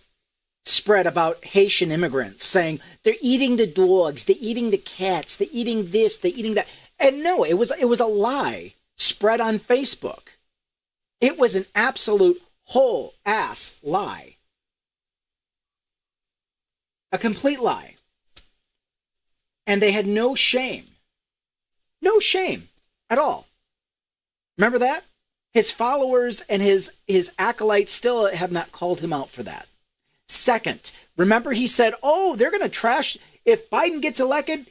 Speaker 1: spread about Haitian immigrants, saying they're eating the dogs, they're eating the cats, they're eating this, they're eating that. And no, it was a lie spread on Facebook. It was an absolute whole ass lie. A complete lie. And they had no shame. No shame at all. Remember that? His followers and his acolytes still have not called him out for that. Second, remember he said, "Oh, they're going to trash if Biden gets elected,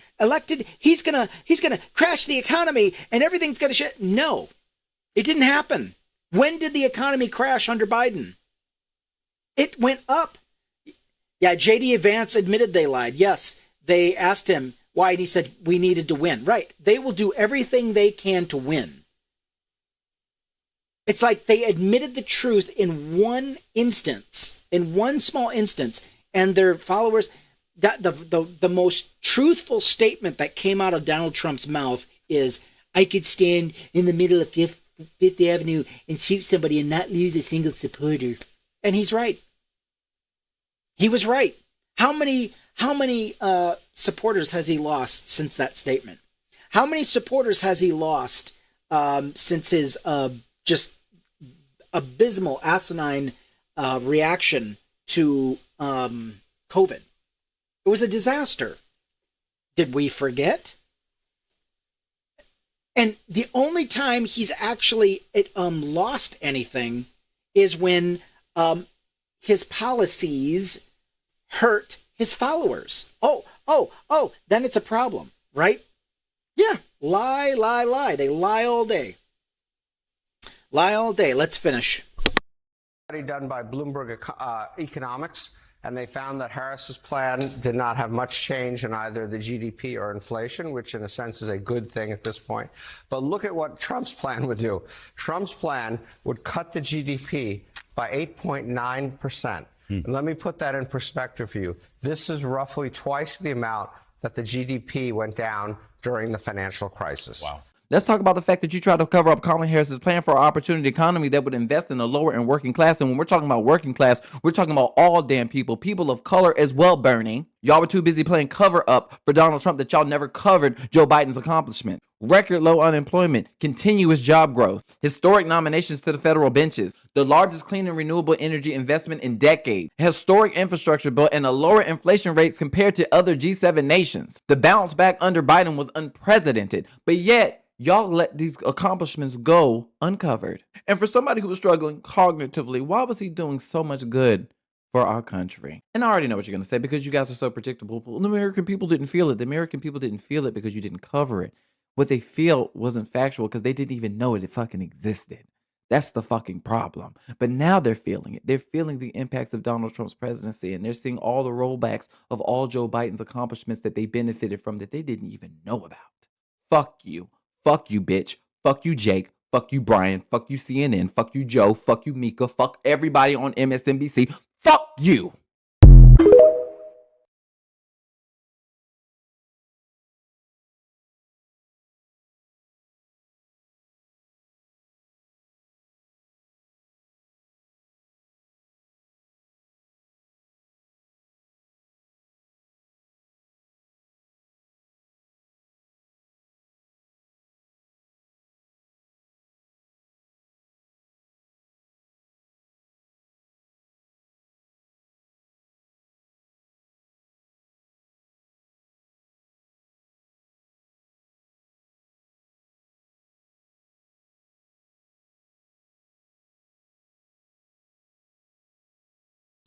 Speaker 1: he's going to crash the economy and everything's going to shit." No. It didn't happen. When did the economy crash under Biden? It went up. Yeah, J.D. Vance admitted they lied. Yes, they asked him why, and he said, "We needed to win." Right. They will do everything they can to win. It's like they admitted the truth in one instance, in one small instance, and their followers, that the most truthful statement that came out of Donald Trump's mouth is, "I could stand in the middle of Fifth Avenue and shoot somebody and not lose a single supporter." And he's right. He was right. How many supporters has he lost since that statement? How many supporters has he lost since his just abysmal, asinine reaction to COVID? It was a disaster. Did we forget? And the only time he's actually lost anything is when his policies hurt his followers. Oh, then it's a problem, right? Yeah, lie. They lie all day. Lie all day. Let's finish.
Speaker 8: Study done by Bloomberg Economics, and they found that Harris's plan did not have much change in either the GDP or inflation, which in a sense is a good thing at this point. But look at what Trump's plan would do. Trump's plan would cut the GDP by 8.9%. And let me put that in perspective for you. This is roughly twice the amount that the GDP went down during the financial crisis.
Speaker 5: Wow. Let's talk about the fact that you tried to cover up Kamala Harris's plan for an opportunity economy that would invest in the lower and working class. And when we're talking about working class, we're talking about all damn people of color as well, Bernie. Y'all were too busy playing cover up for Donald Trump that y'all never covered Joe Biden's accomplishment. Record low unemployment, continuous job growth, historic nominations to the federal benches, the largest clean and renewable energy investment in decades, historic infrastructure bill, and a lower inflation rates compared to other G7 nations. The bounce back under Biden was unprecedented, but yet y'all let these accomplishments go uncovered. And for somebody who was struggling cognitively, why was he doing so much good for our country? And I already know what you're going to say, because you guys are so predictable. The American people didn't feel it. The American people didn't feel it because you didn't cover it. What they feel wasn't factual because they didn't even know it fucking existed. That's the fucking problem. But now they're feeling it. They're feeling the impacts of Donald Trump's presidency, and they're seeing all the rollbacks of all Joe Biden's accomplishments that they benefited from that they didn't even know about. Fuck you. Fuck you, bitch. Fuck you, Jake. Fuck you, Brian. Fuck you, CNN. Fuck you, Joe. Fuck you, Mika. Fuck everybody on MSNBC. Fuck you.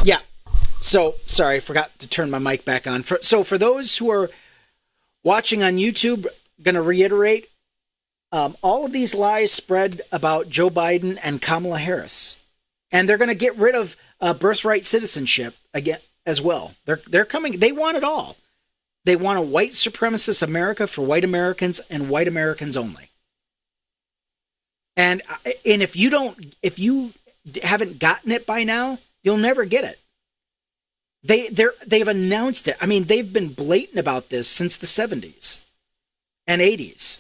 Speaker 1: Yeah. So, sorry, I forgot to turn my mic back on. So for those who are watching on YouTube, going to reiterate, all of these lies spread about Joe Biden and Kamala Harris. And they're going to get rid of birthright citizenship again as well. They're coming. They want it all. They want a white supremacist America for white Americans and white Americans only. And if you haven't gotten it by now, you'll never get it. They've announced it. I mean, they've been blatant about this since the 70s and 80s.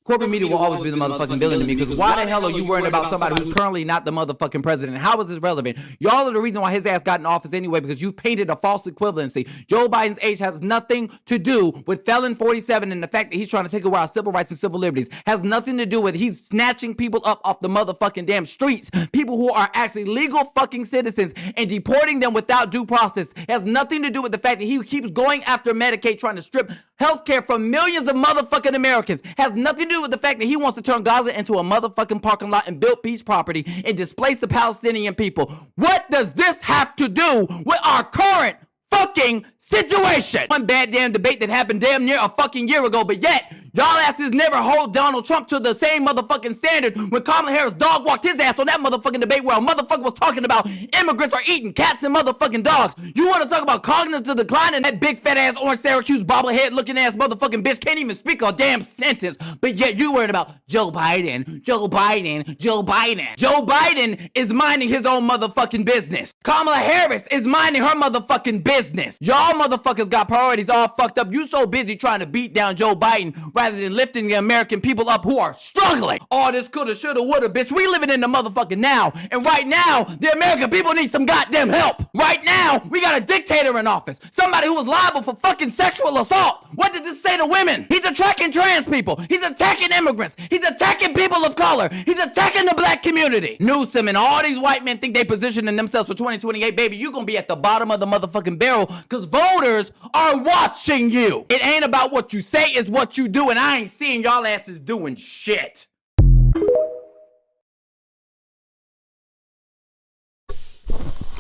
Speaker 5: Corporate media will always be the motherfucking villain to me, because why the hell are you worrying about somebody who's currently not the motherfucking president? How is this relevant? Y'all are the reason why his ass got in office anyway, because you painted a false equivalency. Joe Biden's age has nothing to do with felon 47, and the fact that he's trying to take away our civil rights and civil liberties has nothing to do with he's snatching people up off the motherfucking damn streets. People who are actually legal fucking citizens and deporting them without due process. It has nothing to do with the fact that he keeps going after Medicaid, trying to strip healthcare for millions of motherfucking Americans. Has nothing to do with the fact that he wants to turn Gaza into a motherfucking parking lot and build peace property and displace the Palestinian people. What does this have to do with our current fucking situation? One bad damn debate that happened damn near a fucking year ago, but yet y'all asses never hold Donald Trump to the same motherfucking standard when Kamala Harris dog walked his ass on that motherfucking debate where a motherfucker was talking about immigrants are eating cats and motherfucking dogs. You want to talk about cognitive decline, and that big fat ass orange Syracuse bobblehead looking ass motherfucking bitch can't even speak a damn sentence, but yet you worried about Joe Biden, Joe Biden, Joe Biden. Joe Biden is minding his own motherfucking business. Kamala Harris is minding her motherfucking business. Y'all motherfuckers got priorities all fucked up. You so busy trying to beat down Joe Biden rather than lifting the American people up who are struggling. All this coulda, shoulda, woulda, bitch. We living in the motherfucking now. And right now, the American people need some goddamn help. Right now, we got a dictator in office. Somebody who is liable for fucking sexual assault. What did this say to women? He's attacking trans people. He's attacking immigrants. He's attacking people of color. He's attacking the black community. Newsom and all these white men think they positioning themselves for 2028. Baby, you gonna be at the bottom of the motherfucking barrel because voters are watching you. It ain't about what you say, it's what you do. And I ain't seeing y'all asses doing shit.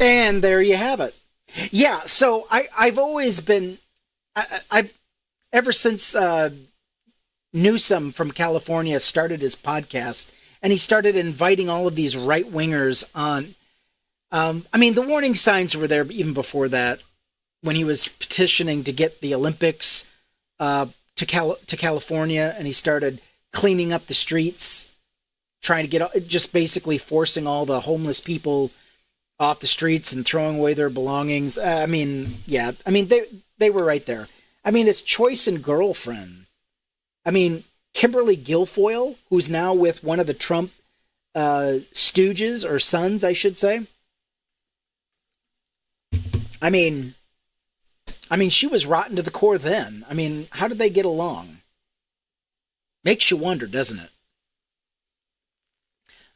Speaker 1: And there you have it. Yeah, so I've always been, I've ever since Newsom from California started his podcast, and he started inviting all of these right-wingers on. I mean, the warning signs were there even before that, when he was petitioning to get the Olympics to California, and he started cleaning up the streets, trying to get, just basically forcing all the homeless people off the streets and throwing away their belongings. I mean, yeah, I mean, they were right there. I mean, his choice in girlfriend. I mean, Kimberly Guilfoyle, who's now with one of the Trump stooges, or sons, I should say. I mean, she was rotten to the core then. I mean, how did they get along? Makes you wonder, doesn't it?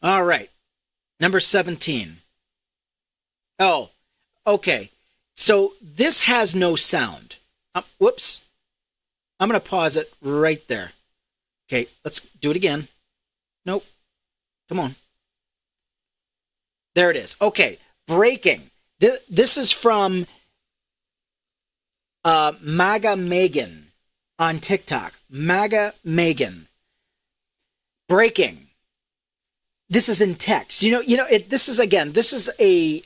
Speaker 1: All right. Number 17. Oh, okay. So this has no sound. Whoops. I'm going to pause it right there. Okay, let's do it again. Nope. Come on. There it is. Okay, breaking. This is from MAGA Megan on TikTok. MAGA Megan. Breaking. This is in text. This is a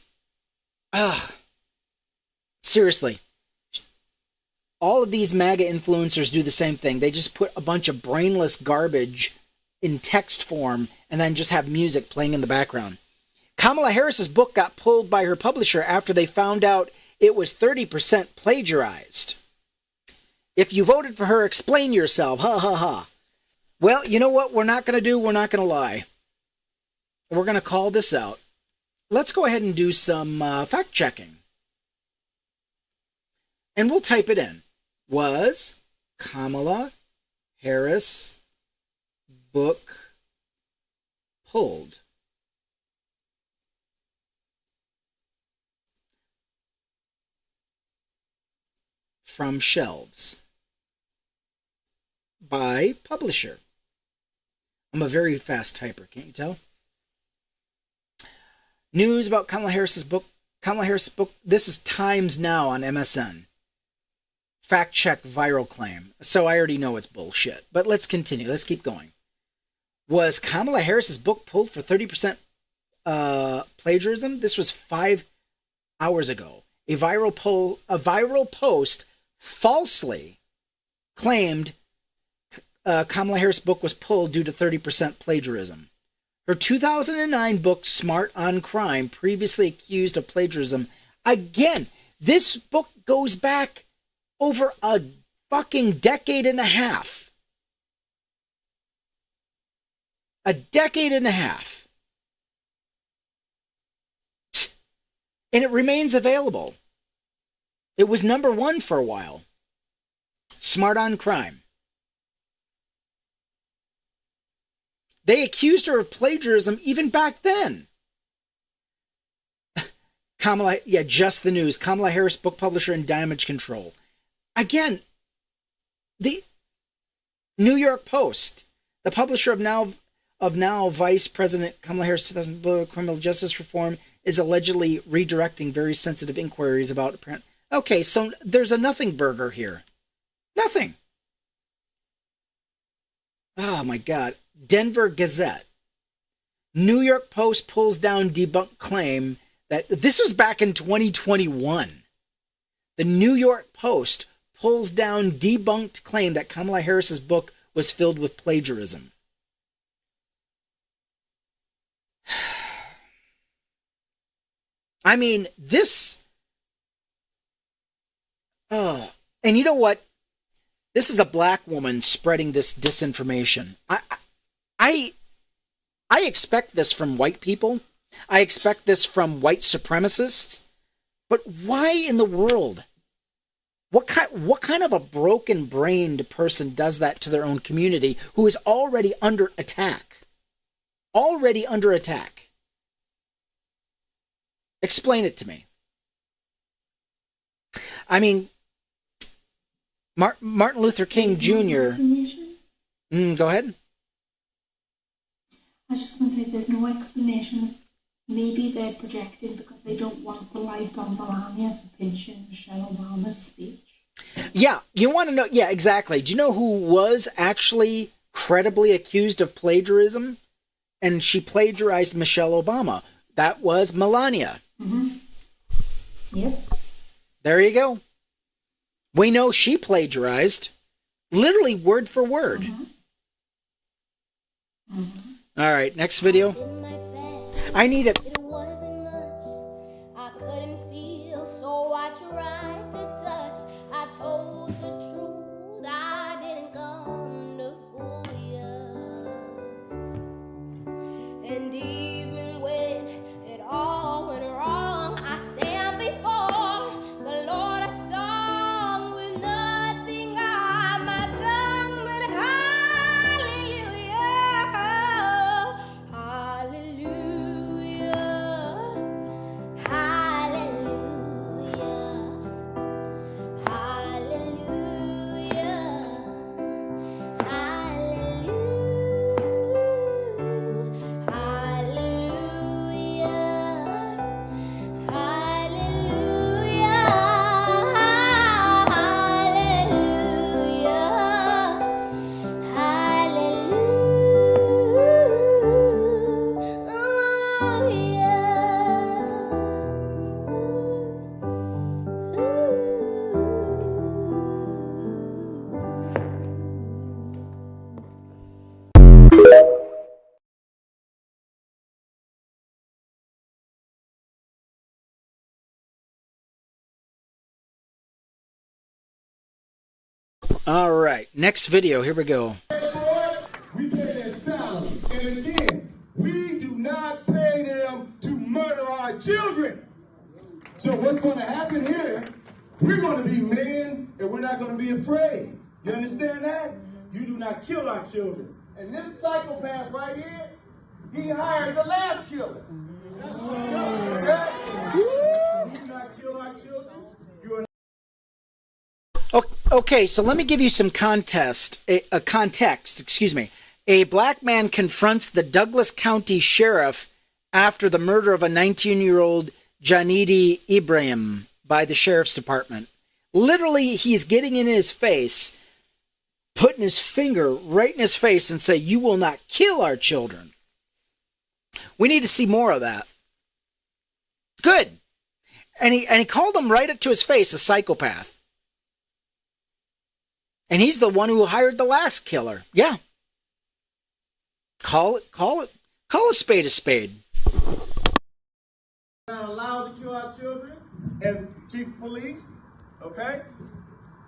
Speaker 1: seriously. All of these MAGA influencers do the same thing. They just put a bunch of brainless garbage in text form and then just have music playing in the background. Kamala Harris's book got pulled by her publisher after they found out it was 30% plagiarized. If you voted for her, explain yourself. Ha ha ha. Well, you know what we're not going to do? We're not going to lie. We're going to call this out. Let's go ahead and do some fact checking. And we'll type it in. Was Kamala Harris book pulled? From shelves by publisher. I'm a very fast typer, can't you tell? News about Kamala Harris's book. Kamala Harris' book. This is Times Now on MSN. Fact check viral claim. So I already know it's bullshit. But let's continue. Let's keep going. Was Kamala Harris's book pulled for 30% plagiarism? This was 5 hours ago. A viral post falsely claimed Kamala Harris' book was pulled due to 30% plagiarism. Her 2009 book, Smart on Crime, previously accused of plagiarism. Again, this book goes back over a fucking decade and a half. A decade and a half. And it remains available. It was number one for a while. Smart on Crime. They accused her of plagiarism even back then. Just the news. Kamala Harris, book publisher and damage control. Again, The New York Post, the publisher of now Vice President Kamala Harris' 2000 book, Criminal Justice Reform, is allegedly redirecting very sensitive inquiries about apparent. Okay, so there's a nothing burger here. Nothing. Oh my God. Denver Gazette. New York Post pulls down debunked claim that this was back in 2021. The New York Post pulls down debunked claim that Kamala Harris's book was filled with plagiarism. I mean, this. Oh, and you know what? This is a black woman spreading this disinformation. I expect this from white people. I expect this from white supremacists. But why in the world? What kind of a broken-brained person does that to their own community who is already under attack? Already under attack. Explain it to me. I mean, Martin Luther King Jr. Go ahead.
Speaker 2: I was just going to say there's no explanation. Maybe they're projecting because they don't want the light on Melania for pinching Michelle Obama's speech.
Speaker 1: Yeah, you want to know? Yeah, exactly. Do you know who was actually credibly accused of plagiarism? And she plagiarized Michelle Obama. That was Melania.
Speaker 2: Mm-hmm. Yep.
Speaker 1: There you go. We know she plagiarized, literally word for word.
Speaker 2: Mm-hmm. Mm-hmm.
Speaker 1: All right, next video. I need it.
Speaker 9: It wasn't much. I couldn't feel, so I tried to touch. I told the truth. I didn't come to fool you. And even when it all went wrong, I stand before the Lord a song with nothing on my tongue but hallelujah, hallelujah, hallelujah, hallelujah,
Speaker 1: All right, next video. Here we go.
Speaker 10: We pay their salary. And again, we do not pay them to murder our children. So what's going to happen here, we're going to be men and we're not going to be afraid. You understand that? You do not kill our children. And this psychopath right here, he hired the last killer. Okay? You do not kill our children. You are
Speaker 1: Okay, so let me give you some context. Excuse me. A black man confronts the Douglas County Sheriff after the murder of a 19-year-old Janidi Ibrahim by the Sheriff's Department. Literally, he's getting in his face, putting his finger right in his face and say, "You will not kill our children." We need to see more of that. Good. And he called him right up to his face a psychopath. And he's the one who hired the last killer. Yeah. Call a spade a spade.
Speaker 10: Not allowed to kill our children. And chief of police, okay?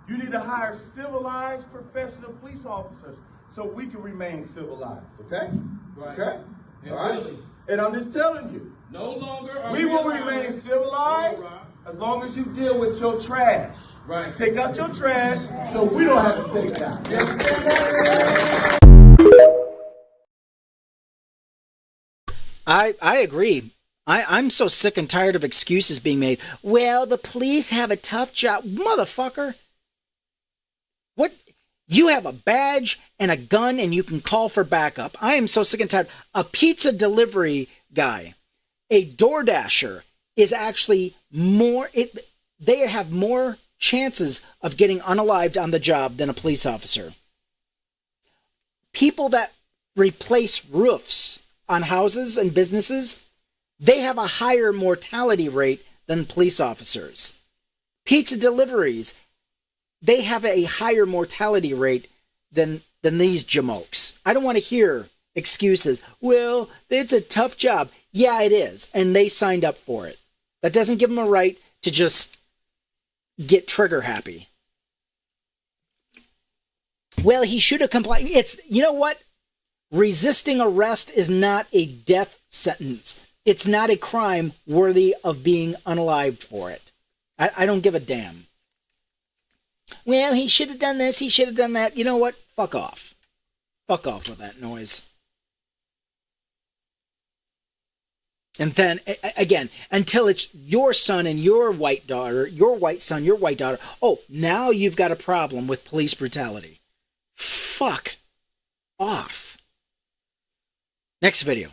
Speaker 10: You need to hire civilized professional police officers so we can remain civilized, okay? Right. Okay? All right? Really? And I'm just telling you. No longer are we will remain civilized as long as you deal with your trash. Right. Take out your trash so we don't have to take it out. You understand that?
Speaker 1: I agree. I'm so sick and tired of excuses being made. Well, the police have a tough job. Motherfucker. What? You have a badge and a gun and you can call for backup. I am so sick and tired. A pizza delivery guy, a DoorDasher is actually they have more chances of getting unalived on the job than a police officer. People that replace roofs on houses and businesses, they have a higher mortality rate than police officers. Pizza deliveries, they have a higher mortality rate than these jamokes. I don't want to hear excuses. Well, it's a tough job. Yeah, it is. And they signed up for it. That doesn't give them a right to just get trigger happy. Well, he should have complied. You know what? Resisting arrest is not a death sentence. It's not a crime worthy of being unalived for it. I don't give a damn. Well, he should have done this, he should have done that. You know what? Fuck off. Fuck off with that noise. And then, again, until it's your son and your white daughter, your white son, your white daughter, oh, now you've got a problem with police brutality. Fuck off. Next video.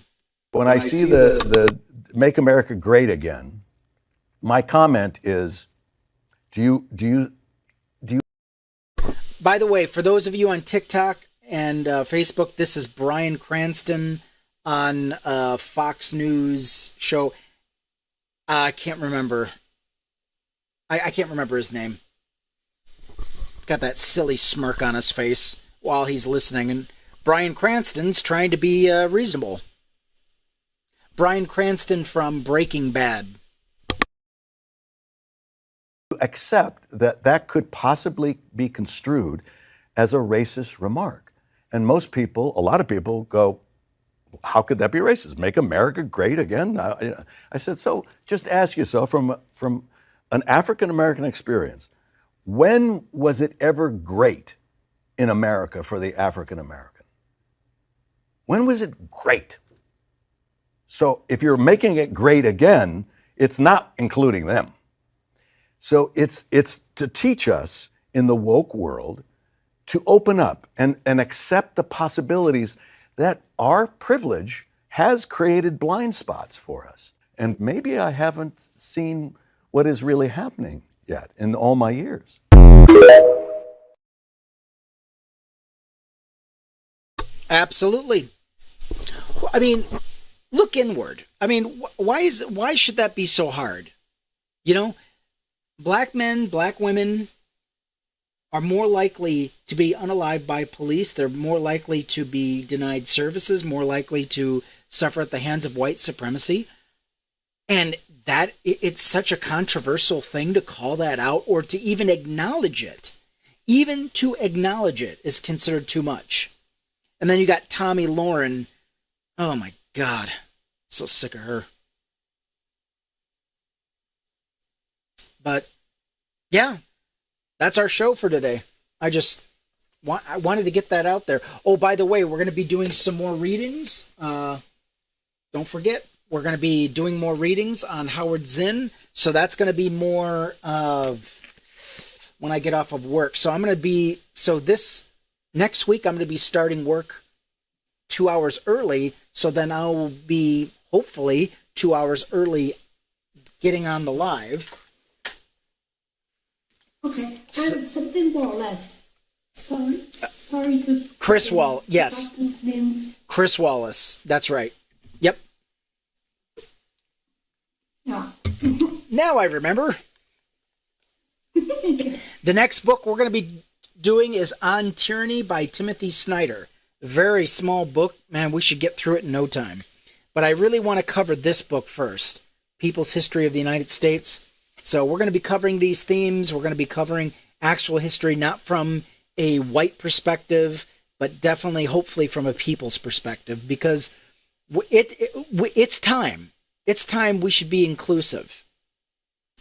Speaker 11: When I see the Make America Great Again, my comment is, do you?
Speaker 1: By the way, for those of you on TikTok and Facebook, this is Bryan Cranston on Fox News show. I can't remember. I can't remember his name. Got that silly smirk on his face while he's listening, and Bryan Cranston's trying to be reasonable. Bryan Cranston from Breaking Bad.
Speaker 11: Accept that could possibly be construed as a racist remark. And most people, a lot of people go, how could that be racist? Make America great again? I said, so just ask yourself from an African-American experience, when was it ever great in America for the African-American? When was it great? So if you're making it great again, it's not including them. So it's to teach us in the woke world to open up and accept the possibilities that our privilege has created blind spots for us. And maybe I haven't seen what is really happening yet in all my years.
Speaker 1: Absolutely. I mean, look inward. I mean, why should that be so hard? You know, black men, black women are more likely to be unalived by police. They're more likely to be denied services, more likely to suffer at the hands of white supremacy. And that it's such a controversial thing to call that out or to even acknowledge it. Even to acknowledge it is considered too much. And then you got Tommy Lauren. Oh my God. So sick of her. But yeah, that's our show for today. I wanted to get that out there. Oh, by the way, we're going to be doing some more readings. Don't forget, we're going to be doing more readings on Howard Zinn. So that's going to be more of when I get off of work. So this next week, I'm going to be starting work 2 hours early. So then I'll be hopefully 2 hours early getting on the live.
Speaker 2: Okay, something more or less. Sorry to...
Speaker 1: Chris Wallace, yes.
Speaker 2: Names.
Speaker 1: Chris Wallace, that's right. Yep.
Speaker 2: Yeah.
Speaker 1: Now I remember. The next book we're going to be doing is On Tyranny by Timothy Snyder. Very small book. Man, we should get through it in no time. But I really want to cover this book first. People's History of the United States. So we're going to be covering these themes. We're going to be covering actual history, not from a white perspective, but definitely, hopefully, from a people's perspective, because it's time. It's time we should be inclusive.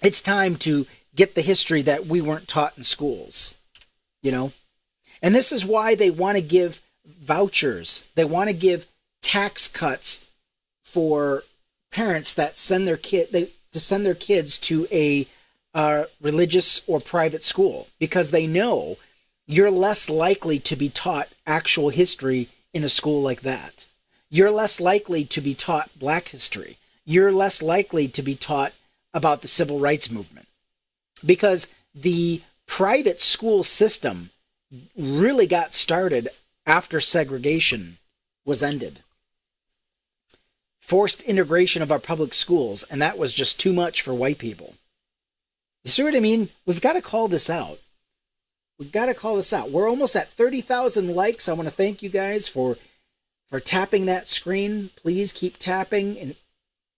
Speaker 1: It's time to get the history that we weren't taught in schools, you know? And this is why they want to give vouchers. They want to give tax cuts for parents that send their kids to a religious or private school, because they know you're less likely to be taught actual history in a school like that. You're less likely to be taught Black history. You're less likely to be taught about the civil rights movement, because the private school system really got started after segregation was ended. Forced integration of our public schools, and that was just too much for white people. You see what I mean? We've got to call this out. We've got to call this out. We're almost at 30,000 likes. I want to thank you guys for tapping that screen. Please keep tapping. And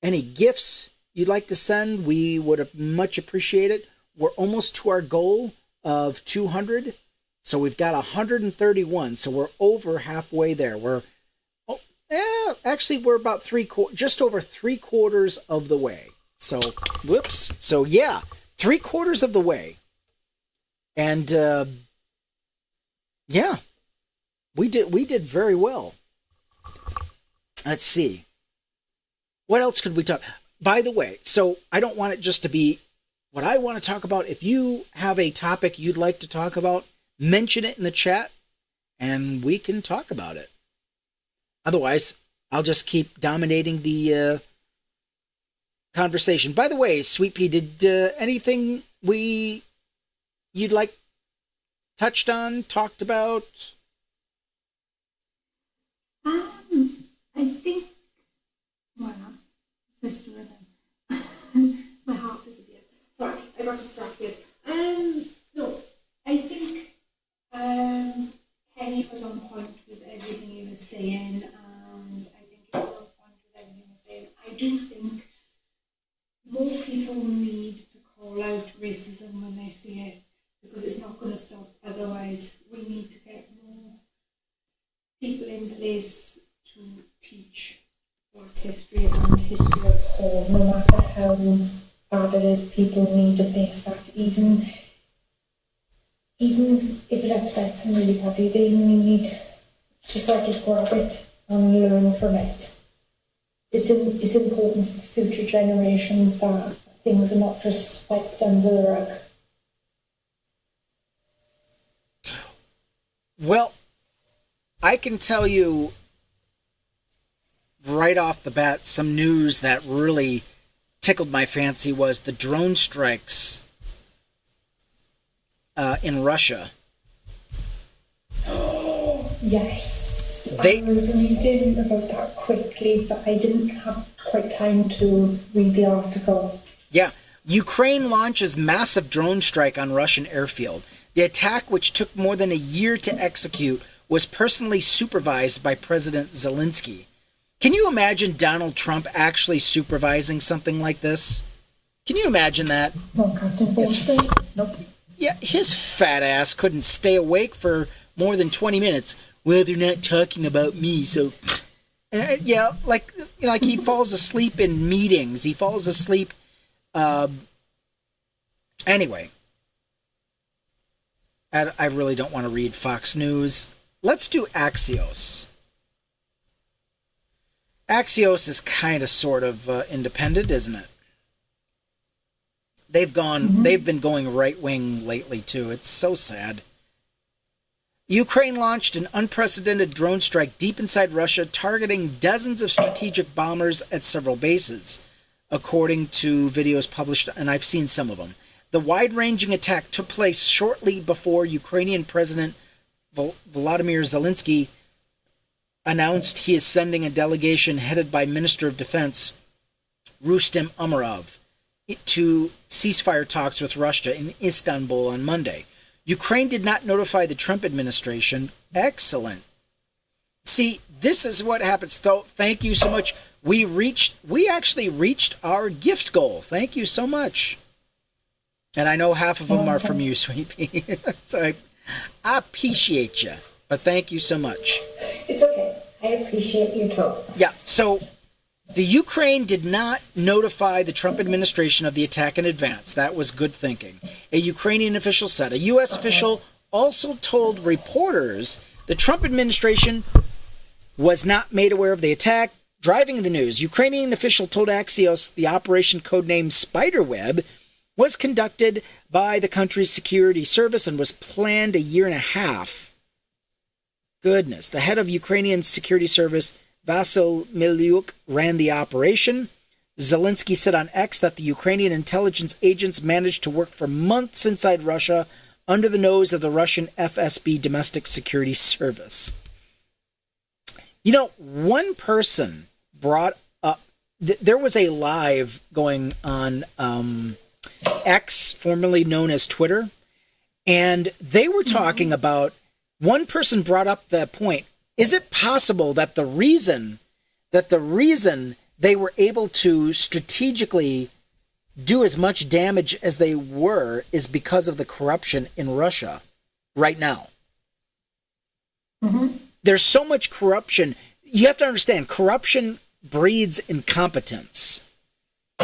Speaker 1: any gifts you'd like to send, we would much appreciate it. We're almost to our goal of 200. So we've got 131. So we're over halfway there. We're about just over 3/4 of the way. So, whoops. So yeah, 3/4 of the way. And yeah, we did very well. Let's see. What else could we talk? By the way, so I don't want it just to be what I want to talk about. If you have a topic you'd like to talk about, mention it in the chat and we can talk about it. Otherwise, I'll just keep dominating the conversation. By the way, Sweet Pea, did anything you'd like touched on, talked about?
Speaker 2: I think, well, sister and my heart disappeared. Sorry, I got distracted. No, I think Kenny was on point with everything he was saying, and I think he was on point with everything he was saying. I do think more people need to call out racism when they see it, because it's not going to stop. Otherwise, we need to get more people in place to teach Black history and history as a whole. No matter how bad it is, people need to face that. Even if it upsets them really badly, they need to sort of grab it and learn from it. It's important for future generations that things are not just swept under the rug.
Speaker 1: Well, I can tell you right off the bat, some news that really tickled my fancy was the drone strikes in Russia.
Speaker 2: Oh, yes. I was reading about that quickly, but I didn't have quite time to read the article.
Speaker 1: Yeah. Ukraine launches massive drone strike on Russian airfield. The attack, which took more than a year to execute, was personally supervised by President Zelensky. Can you imagine Donald Trump actually supervising something like this? Can you imagine that?
Speaker 2: Well, Captain Nope.
Speaker 1: Yeah, his fat ass couldn't stay awake for more than 20 minutes. Well, they're not talking about me, so... yeah, like he falls asleep in meetings. He falls asleep... Anyway. I really don't want to read Fox News. Let's do Axios. Axios is kind of sort of independent, isn't it? They've been going right wing lately too. It's so sad. Ukraine launched an unprecedented drone strike deep inside Russia, targeting dozens of strategic bombers at several bases, according to videos published, and I've seen some of them. The wide-ranging attack took place shortly before Ukrainian President Volodymyr Zelensky announced he is sending a delegation headed by Minister of Defense Rustem Umerov to ceasefire talks with Russia in Istanbul on Monday. Ukraine did not notify the Trump administration. Excellent. See, this is what happens, though. Thank you so much. We actually reached our gift goal. Thank you so much. And I know half of them are from you, Sweet Pea. So I appreciate you. But thank you so much.
Speaker 2: It's okay. I appreciate you too.
Speaker 1: Yeah, so the Ukraine did not notify the Trump administration of the attack in advance. That was good thinking. A Ukrainian official said. A U.S. official also told reporters the Trump administration was not made aware of the attack. Driving the news, Ukrainian official told Axios the operation codenamed Spiderweb was conducted by the country's security service and was planned 1.5 years. Goodness. The head of Ukrainian security service, Vasyl Milyuk, ran the operation. Zelensky said on X that the Ukrainian intelligence agents managed to work for months inside Russia under the nose of the Russian FSB domestic security service. You know, one person brought up, there was a live going on X, formerly known as Twitter, and they were talking about, one person brought up the point, is it possible that the reason they were able to strategically do as much damage as they were is because of the corruption in Russia right now? Mm-hmm. There's so much corruption. You have to understand, corruption breeds incompetence.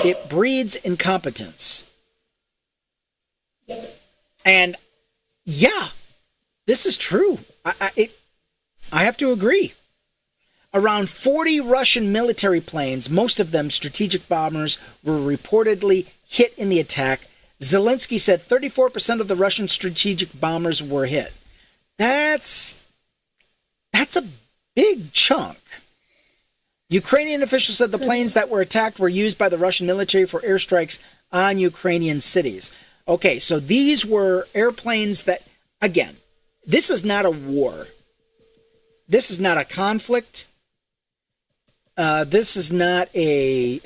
Speaker 1: It breeds incompetence. And yeah, this is true. I have to agree. Around 40 Russian military planes, most of them strategic bombers, were reportedly hit in the attack. Zelensky said 34% of the Russian strategic bombers were hit. That's a big chunk. Ukrainian officials said the planes that were attacked were used by the Russian military for airstrikes on Ukrainian cities. Okay, so these were airplanes that, again, this is not a war. This is not a conflict. This is not a.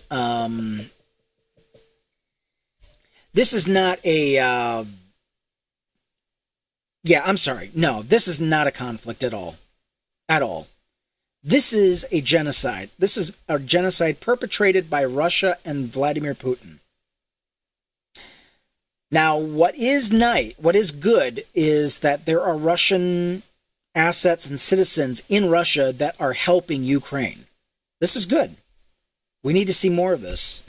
Speaker 1: This is not a. Yeah, I'm sorry. No, this is not a conflict at all. At all. This is a genocide. This is a genocide perpetrated by Russia and Vladimir Putin. Now, what is good is that there are Russian assets and citizens in Russia that are helping Ukraine. This is good. We need to see more of this.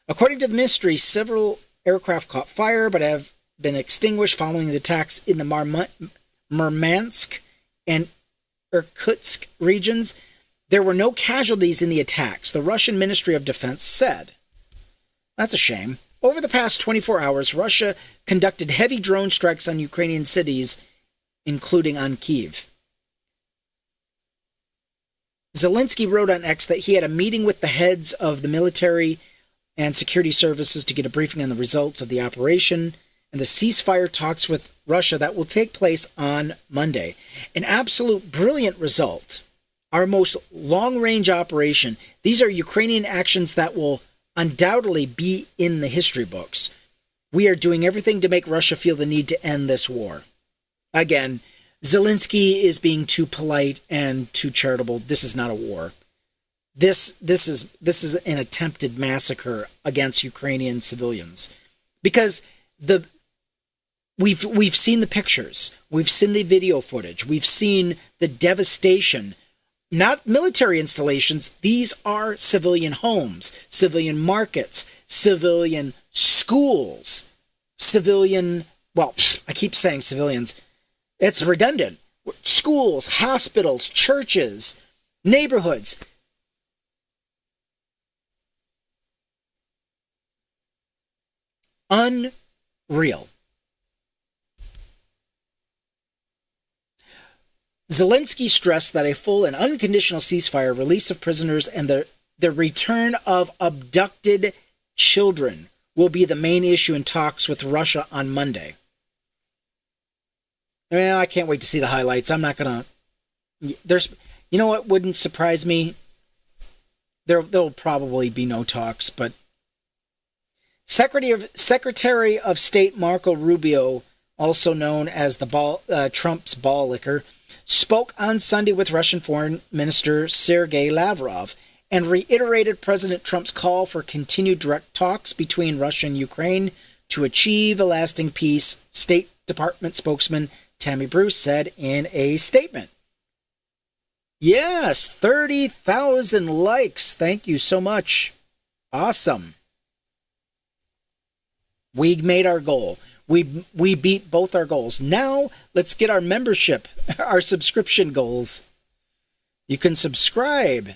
Speaker 1: According to the ministry, several aircraft caught fire but have been extinguished following the attacks in the Murmansk and Irkutsk regions. There were no casualties in the attacks, the Russian Ministry of Defense said. That's a shame. Over the past 24 hours, Russia conducted heavy drone strikes on Ukrainian cities, including on Kyiv. Zelensky wrote on X that he had a meeting with the heads of the military and security services to get a briefing on the results of the operation and the ceasefire talks with Russia that will take place on Monday. An absolute brilliant result. Our most long-range operation. These are Ukrainian actions that will undoubtedly be in the history books. We are doing everything to make Russia feel the need to end this war. Again, Zelensky is being too polite and too charitable. This is not a war. This is an attempted massacre against Ukrainian civilians. Because we've seen the pictures, we've seen the video footage, we've seen the devastation. Not military installations, these are civilian homes, civilian markets, civilian schools, I keep saying civilians, it's redundant. Schools, hospitals, churches, neighborhoods. Unreal. Zelensky stressed that a full and unconditional ceasefire, release of prisoners, and the return of abducted children will be the main issue in talks with Russia on Monday. Well, I can't wait to see the highlights. I'm not going to... You know what wouldn't surprise me? There'll probably be no talks, but... Secretary of State Marco Rubio, also known as Trump's ball licker, spoke on Sunday with Russian Foreign Minister Sergei Lavrov and reiterated President Trump's call for continued direct talks between Russia and Ukraine to achieve a lasting peace, State Department spokesman Tammy Bruce said in a statement. Yes, 30,000 likes. Thank you so much. Awesome. We made our goal. We beat both our goals. Now, let's get our membership, our subscription goals. You can subscribe.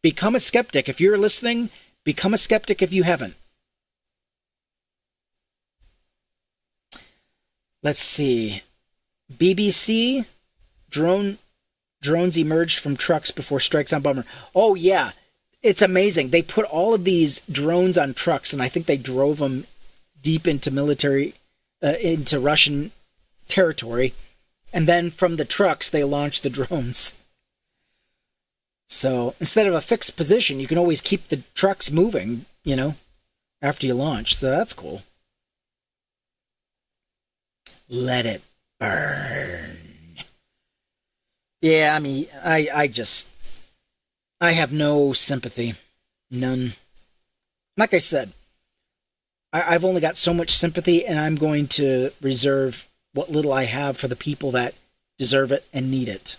Speaker 1: Become a skeptic. If you're listening, become a skeptic if you haven't. Let's see. BBC, drones emerged from trucks before strikes on bomber. Oh, yeah. It's amazing. They put all of these drones on trucks, and I think they drove them deep into into Russian territory. And then from the trucks, they launched the drones. So instead of a fixed position, you can always keep the trucks moving, after you launch. So that's cool. Let it burn. Yeah, I mean, I have no sympathy. None. Like I said, I've only got so much sympathy, and I'm going to reserve what little I have for the people that deserve it and need it.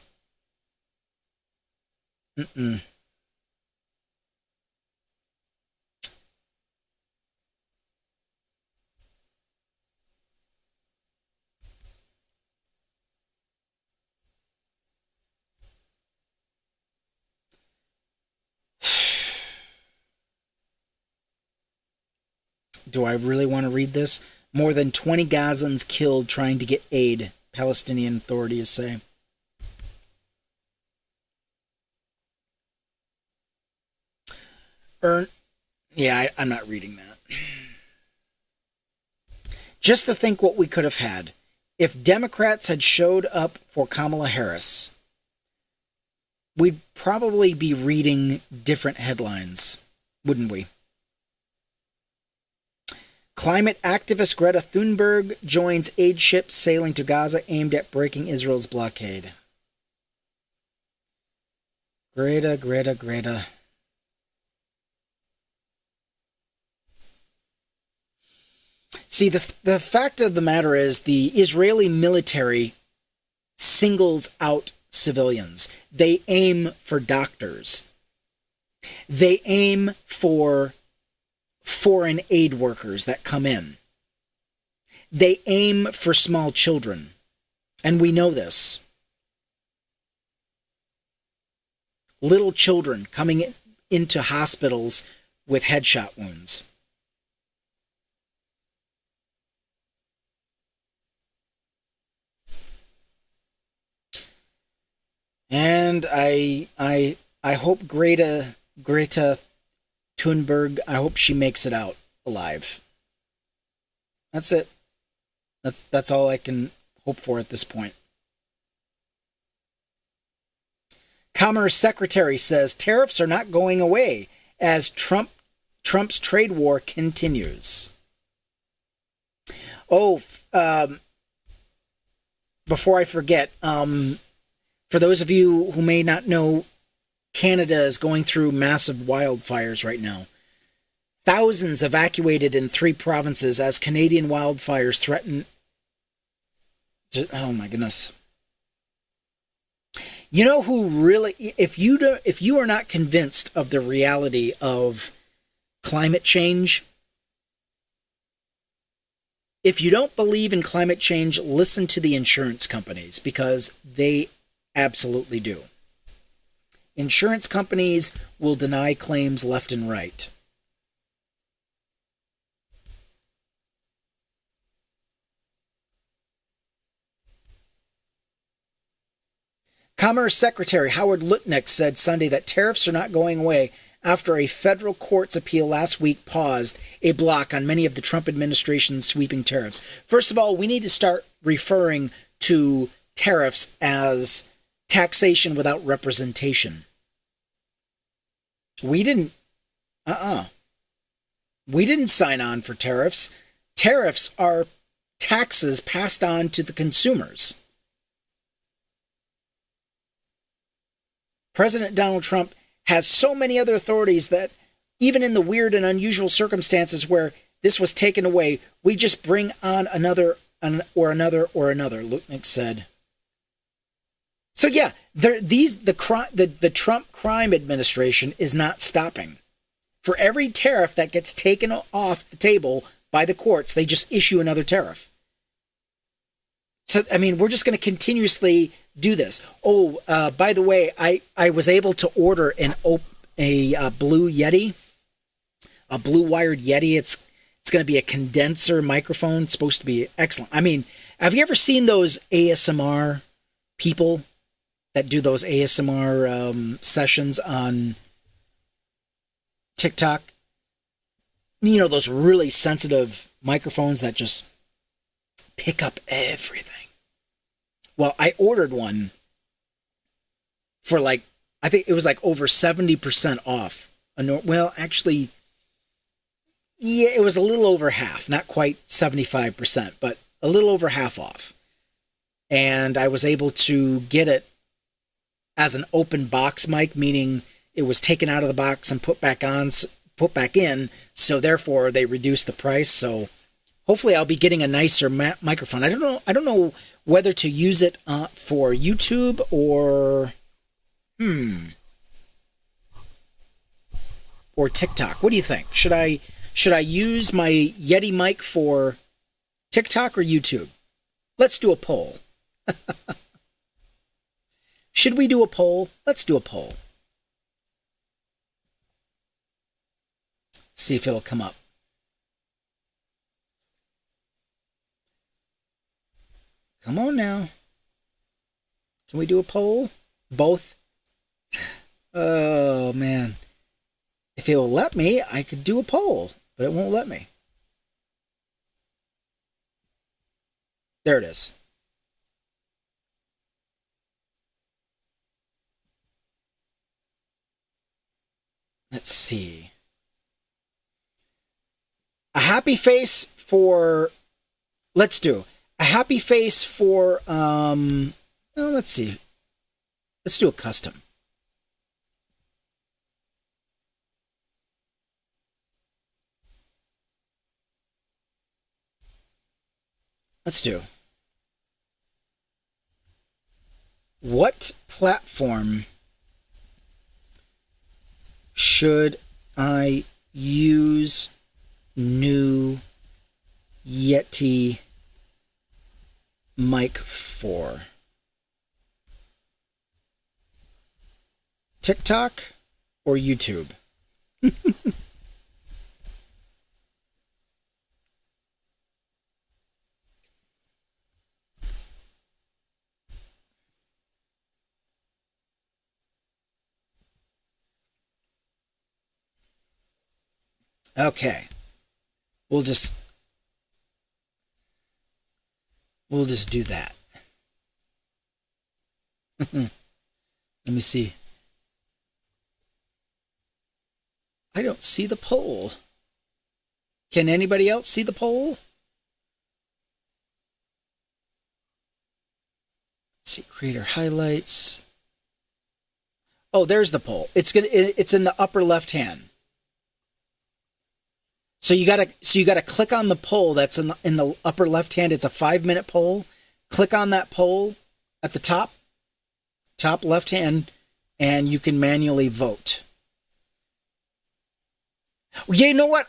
Speaker 1: Do I really want to read this? More than 20 Gazans killed trying to get aid, Palestinian authorities say. I'm not reading that. Just to think what we could have had. If Democrats had showed up for Kamala Harris, we'd probably be reading different headlines, wouldn't we? Climate activist Greta Thunberg joins aid ships sailing to Gaza aimed at breaking Israel's blockade. Greta. See, the fact of the matter is the Israeli military singles out civilians. They aim for doctors. They aim for foreign aid workers that come in. They aim for small children. And we know this. Little children coming into hospitals with headshot wounds. And I hope Greta Thunberg, I hope she makes it out alive. That's it. That's all I can hope for at this point. Commerce Secretary says tariffs are not going away as Trump's trade war continues. Before I forget, for those of you who may not know, Canada is going through massive wildfires right now. Thousands evacuated in 3 provinces as Canadian wildfires threaten. Oh my goodness. You know who really, if you are not convinced of the reality of climate change, if you don't believe in climate change, listen to the insurance companies, because they absolutely do. Insurance companies will deny claims left and right. Commerce Secretary Howard Lutnick said Sunday that tariffs are not going away after a federal court's appeal last week paused a block on many of the Trump administration's sweeping tariffs. First of all, we need to start referring to tariffs as taxation without representation. We didn't sign on for tariffs. Tariffs are taxes passed on to the consumers. President Donald Trump has so many other authorities that even in the weird and unusual circumstances where this was taken away, we just bring on another, Lutnick said. So yeah, the Trump crime administration is not stopping. For every tariff that gets taken off the table by the courts, they just issue another tariff. So, I mean, we're just going to continuously do this. By the way, I was able to order a Blue Yeti, a blue wired Yeti. It's going to be a condenser microphone. It's supposed to be excellent. I mean, Have you ever seen those ASMR people that do those ASMR sessions on TikTok? You know, those really sensitive microphones that just pick up everything. Well, I ordered one for like, I think it was like over 70% off. Well, actually, yeah, it was a little over half, not quite 75%, but a little over half off. And I was able to get it as an open box mic, meaning it was taken out of the box and put back in. So therefore they reduced the price. So hopefully I'll be getting a nicer microphone. I don't know whether to use it for YouTube or TikTok. What do you think? Should I use my Yeti mic for TikTok or YouTube? Let's do a poll. Should we do a poll? Let's do a poll. See if it'll come up. Come on now. Can we do a poll? Both? Oh, man. If it will let me, I could do a poll, but it won't let me. There it is. Let's see. A happy face for, let's do a happy face for, well, let's see. Let's do a custom. Let's do. What platform should I use new Yeti mic for? TikTok or YouTube? Okay. We'll just do that. Let me see. I don't see the poll. Can anybody else see the poll? Let's see, creator highlights. Oh, there's the poll. It's in the upper left hand. So you gotta click on the poll that's in the upper left hand. It's a 5-minute poll. Click on that poll at the top left hand, and you can manually vote. You know what?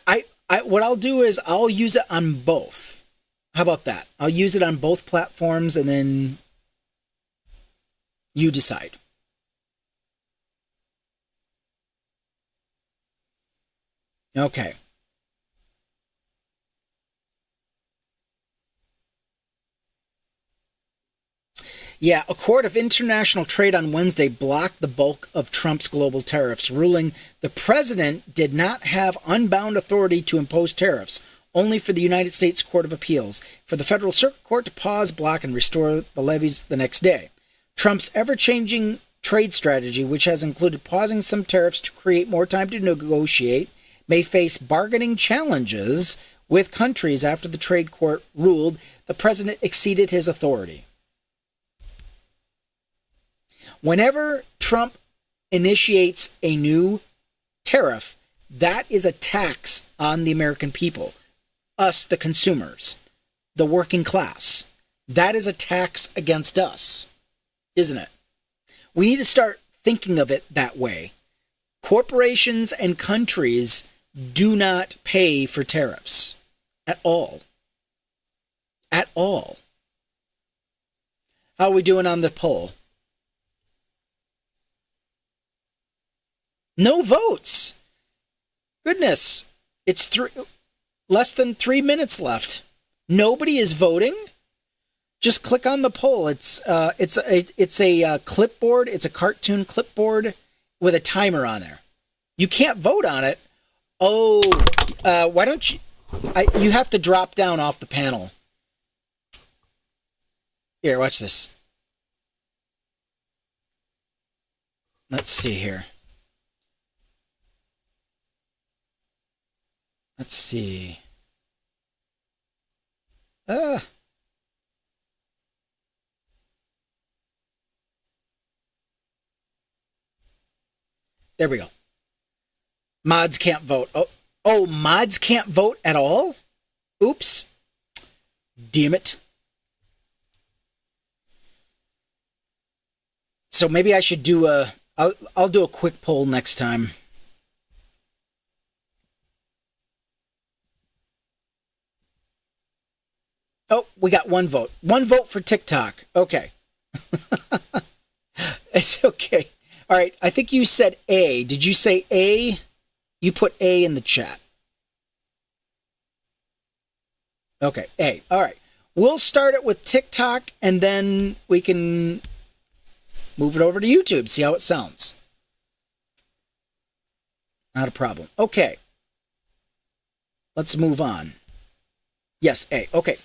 Speaker 1: What I'll do is I'll use it on both. How about that? I'll use it on both platforms, and then you decide. Okay. Yeah, a court of international trade on Wednesday blocked the bulk of Trump's global tariffs, ruling the president did not have unbound authority to impose tariffs, only for the United States Court of Appeals, for the Federal Circuit Court to pause, block, and restore the levies the next day. Trump's ever-changing trade strategy, which has included pausing some tariffs to create more time to negotiate, may face bargaining challenges with countries after the trade court ruled the president exceeded his authority. Whenever Trump initiates a new tariff, that is a tax on the American people, us, the consumers, the working class. That is a tax against us, isn't it? We need to start thinking of it that way. Corporations and countries do not pay for tariffs at all. At all. How are we doing on the poll? No votes. Goodness. It's less than 3 minutes left. Nobody is voting? Just click on the poll. It's a clipboard. It's a cartoon clipboard with a timer on there. You can't vote on it. Oh, why don't you? You have to drop down off the panel. Here, watch this. Let's see here. Let's see. There we go. Mods can't vote. Oh, mods can't vote at all? Oops. Damn it. So maybe I should do I'll do a quick poll next time. Oh, we got one vote. One vote for TikTok. Okay. It's okay. All right. I think you said A. Did you say A? You put A in the chat. Okay. A. All right. We'll start it with TikTok and then we can move it over to YouTube. See how it sounds. Not a problem. Okay. Let's move on. Yes, A. Okay.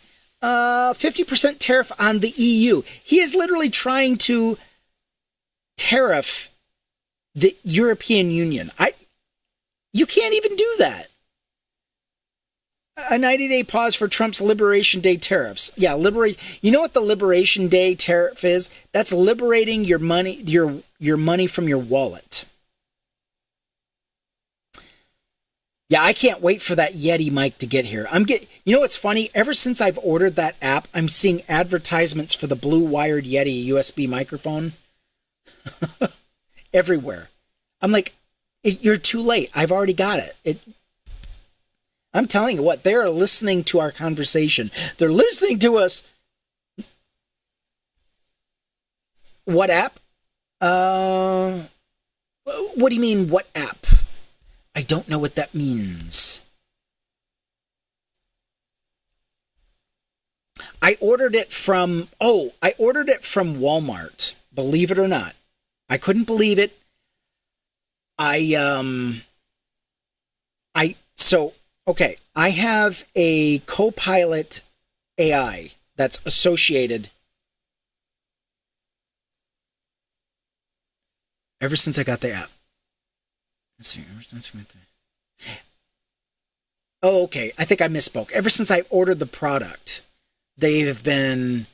Speaker 1: 50% tariff on the EU. He is literally trying to tariff the European Union. You can't even do that. A 90-day pause for Trump's Liberation Day tariffs. Yeah, You know what the Liberation Day tariff is? That's liberating your money, your money from your wallet. Yeah, I can't wait for that Yeti mic to get here. You know what's funny? Ever since I've ordered that app, I'm seeing advertisements for the blue wired Yeti USB microphone everywhere. I'm like, you're too late. I've already got it. I'm telling you what, they are listening to our conversation. They're listening to us. What app? What do you mean, what app? I don't know what that means. I ordered it from Walmart. Believe it or not. I couldn't believe it. Okay, I have a Copilot AI that's associated ever since I got the app. Let's see, ever since we got the... Oh, okay, I think I misspoke. Ever since I ordered the product, they have been...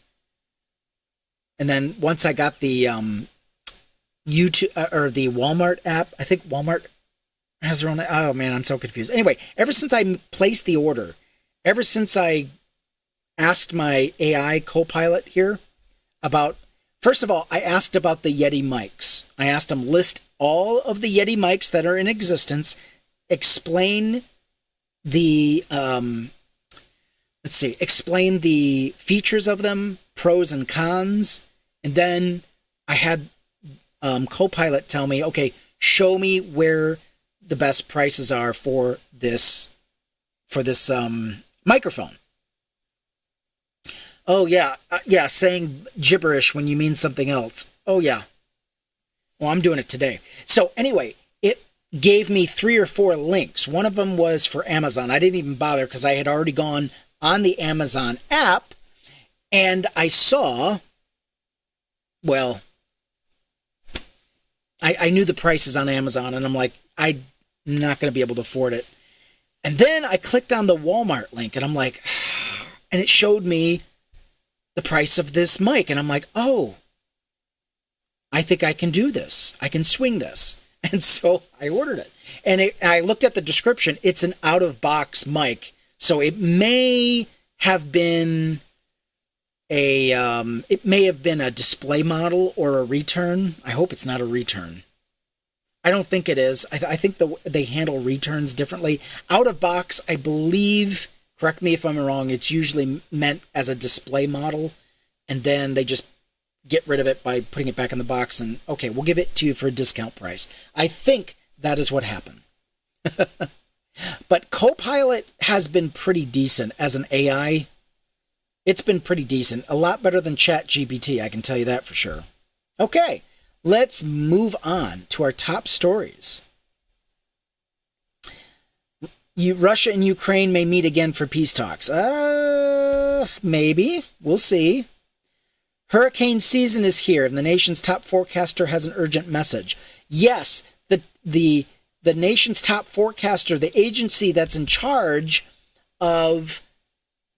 Speaker 1: And then once I got the YouTube or the Walmart app, I think Walmart has their own. Oh man, I'm so confused. Anyway, ever since I placed the order, ever since I asked my AI Copilot here about, first of all, I asked about the Yeti mics. I asked them list all of the Yeti mics that are in existence, explain the explain the features of them, pros and cons, and then I had Copilot tell me, okay, show me where the best prices are for this microphone. Oh yeah, saying gibberish when you mean something else. Oh yeah. Well, I'm doing it today. So anyway, it gave me 3 or 4 links. One of them was for Amazon. I didn't even bother because I had already gone on the Amazon app and I saw, well, I knew the prices on Amazon and I'm like, I'm not going to be able to afford it. And then I clicked on the Walmart link and I'm like, and it showed me the price of this mic. And I'm like, oh, I think I can do this. I can swing this. And so I ordered it. And I looked at the description. It's an out-of-box mic. So it may have been a display model or a return. I hope it's not a return. I don't think it is. I think they handle returns differently. Out of box, I believe, correct me if I'm wrong, it's usually meant as a display model, and then they just get rid of it by putting it back in the box and, okay, we'll give it to you for a discount price. I think that is what happened. But Copilot has been pretty decent as an AI. It's been pretty decent. A lot better than ChatGPT, I can tell you that for sure. Okay, let's move on to our top stories. Russia and Ukraine may meet again for peace talks. Maybe. We'll see. Hurricane season is here, and the nation's top forecaster has an urgent message. Yes, the nation's top forecaster, the agency that's in charge of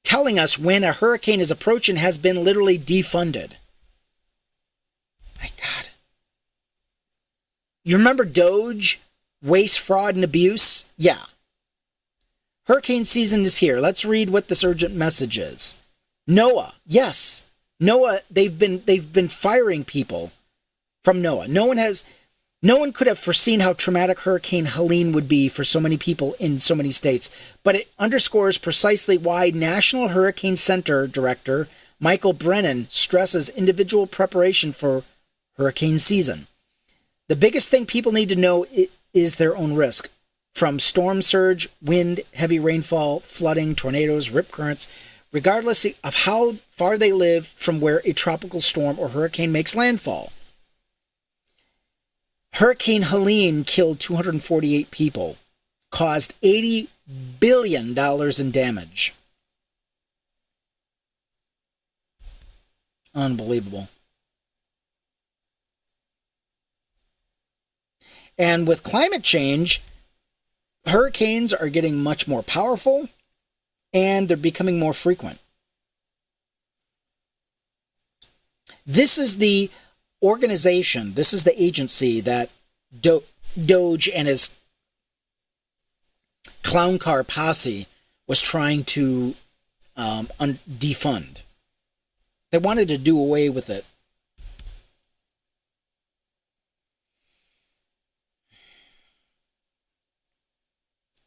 Speaker 1: telling us when a hurricane is approaching, has been literally defunded. My God. You remember Doge? Waste, fraud, and abuse? Yeah. Hurricane season is here. Let's read what this urgent message is. NOAA. Yes. NOAA, they've been firing people from NOAA. No one could have foreseen how traumatic Hurricane Helene would be for so many people in so many states, but it underscores precisely why National Hurricane Center Director Michael Brennan stresses individual preparation for hurricane season. The biggest thing people need to know is their own risk, from storm surge, wind, heavy rainfall, flooding, tornadoes, rip currents, regardless of how far they live from where a tropical storm or hurricane makes landfall. Hurricane Helene killed 248 people, caused $80 billion in damage. Unbelievable. And with climate change, hurricanes are getting much more powerful, and they're becoming more frequent. This is the organization, this is the agency that Doge and his clown car posse was trying to defund. They wanted to do away with it.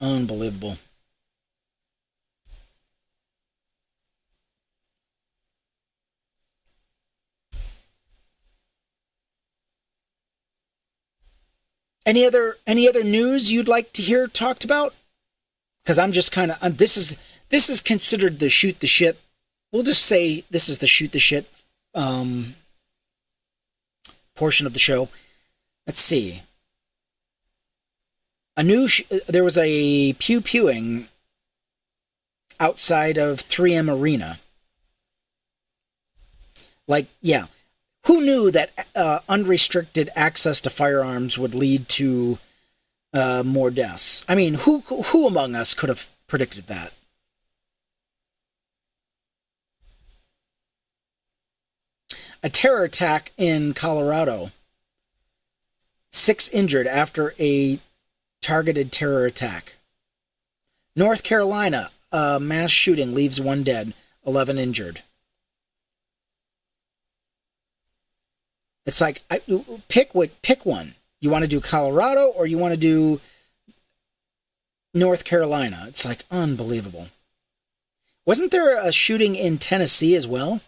Speaker 1: Unbelievable. Any other news you'd like to hear talked about? Because I'm just kind of this is considered the shoot the shit. We'll just say this is the shoot the shit portion of the show. Let's see. There was a pew-pewing outside of 3M Arena. Like, yeah. Who knew that unrestricted access to firearms would lead to more deaths? I mean, who among us could have predicted that? A terror attack in Colorado. 6 injured after a targeted terror attack. North Carolina, a mass shooting leaves 1 dead, 11 injured. It's like, pick one. You want to do Colorado or you want to do North Carolina? It's like unbelievable. Wasn't there a shooting in Tennessee as well?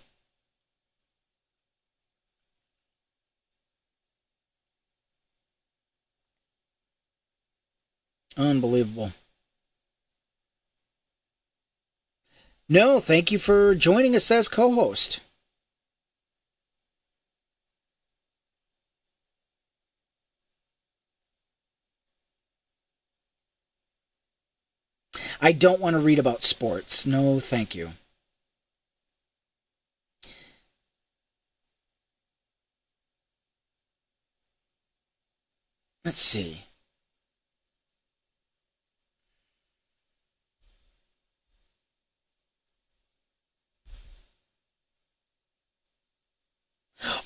Speaker 1: Unbelievable. No, thank you for joining us as co-host. I don't want to read about sports. No, thank you. Let's see.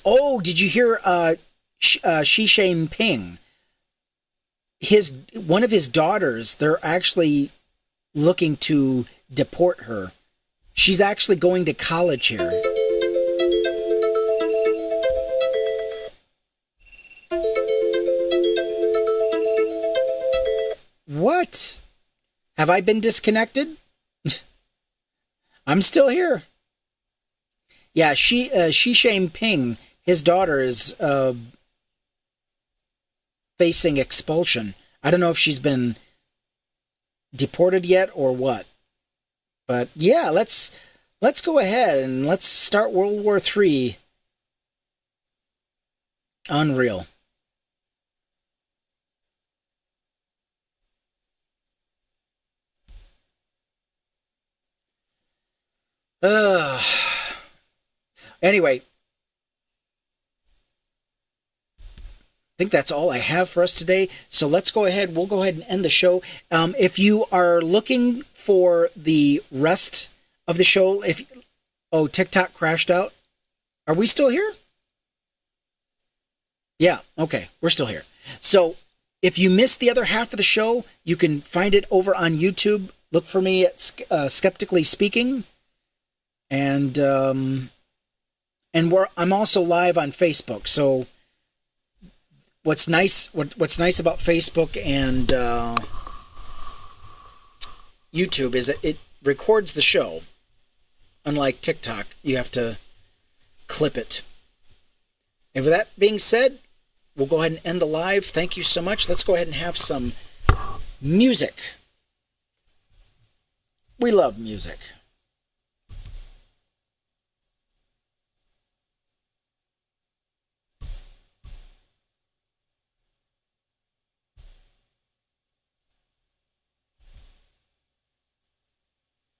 Speaker 1: Oh, did you hear Xi Jinping? One of his daughters, they're actually looking to deport her. She's actually going to college here. What? Have I been disconnected? I'm still here. Yeah, Xi Jinping, his daughter is facing expulsion. I don't know if she's been deported yet or what. But yeah, let's let's go ahead and let's start World War III. Unreal. Anyway, I think that's all I have for us today. So let's go ahead. We'll go ahead and end the show. If you are looking for the rest of the show, TikTok crashed out. Are we still here? Yeah. Okay. We're still here. So if you missed the other half of the show, you can find it over on YouTube. Look for me at Skeptically Speaking. And I'm also live on Facebook. So what's nice about Facebook and YouTube is that it records the show. Unlike TikTok, you have to clip it. And with that being said, we'll go ahead and end the live. Thank you so much. Let's go ahead and have some music. We love music.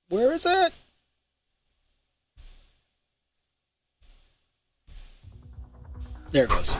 Speaker 1: Where is it? There it goes.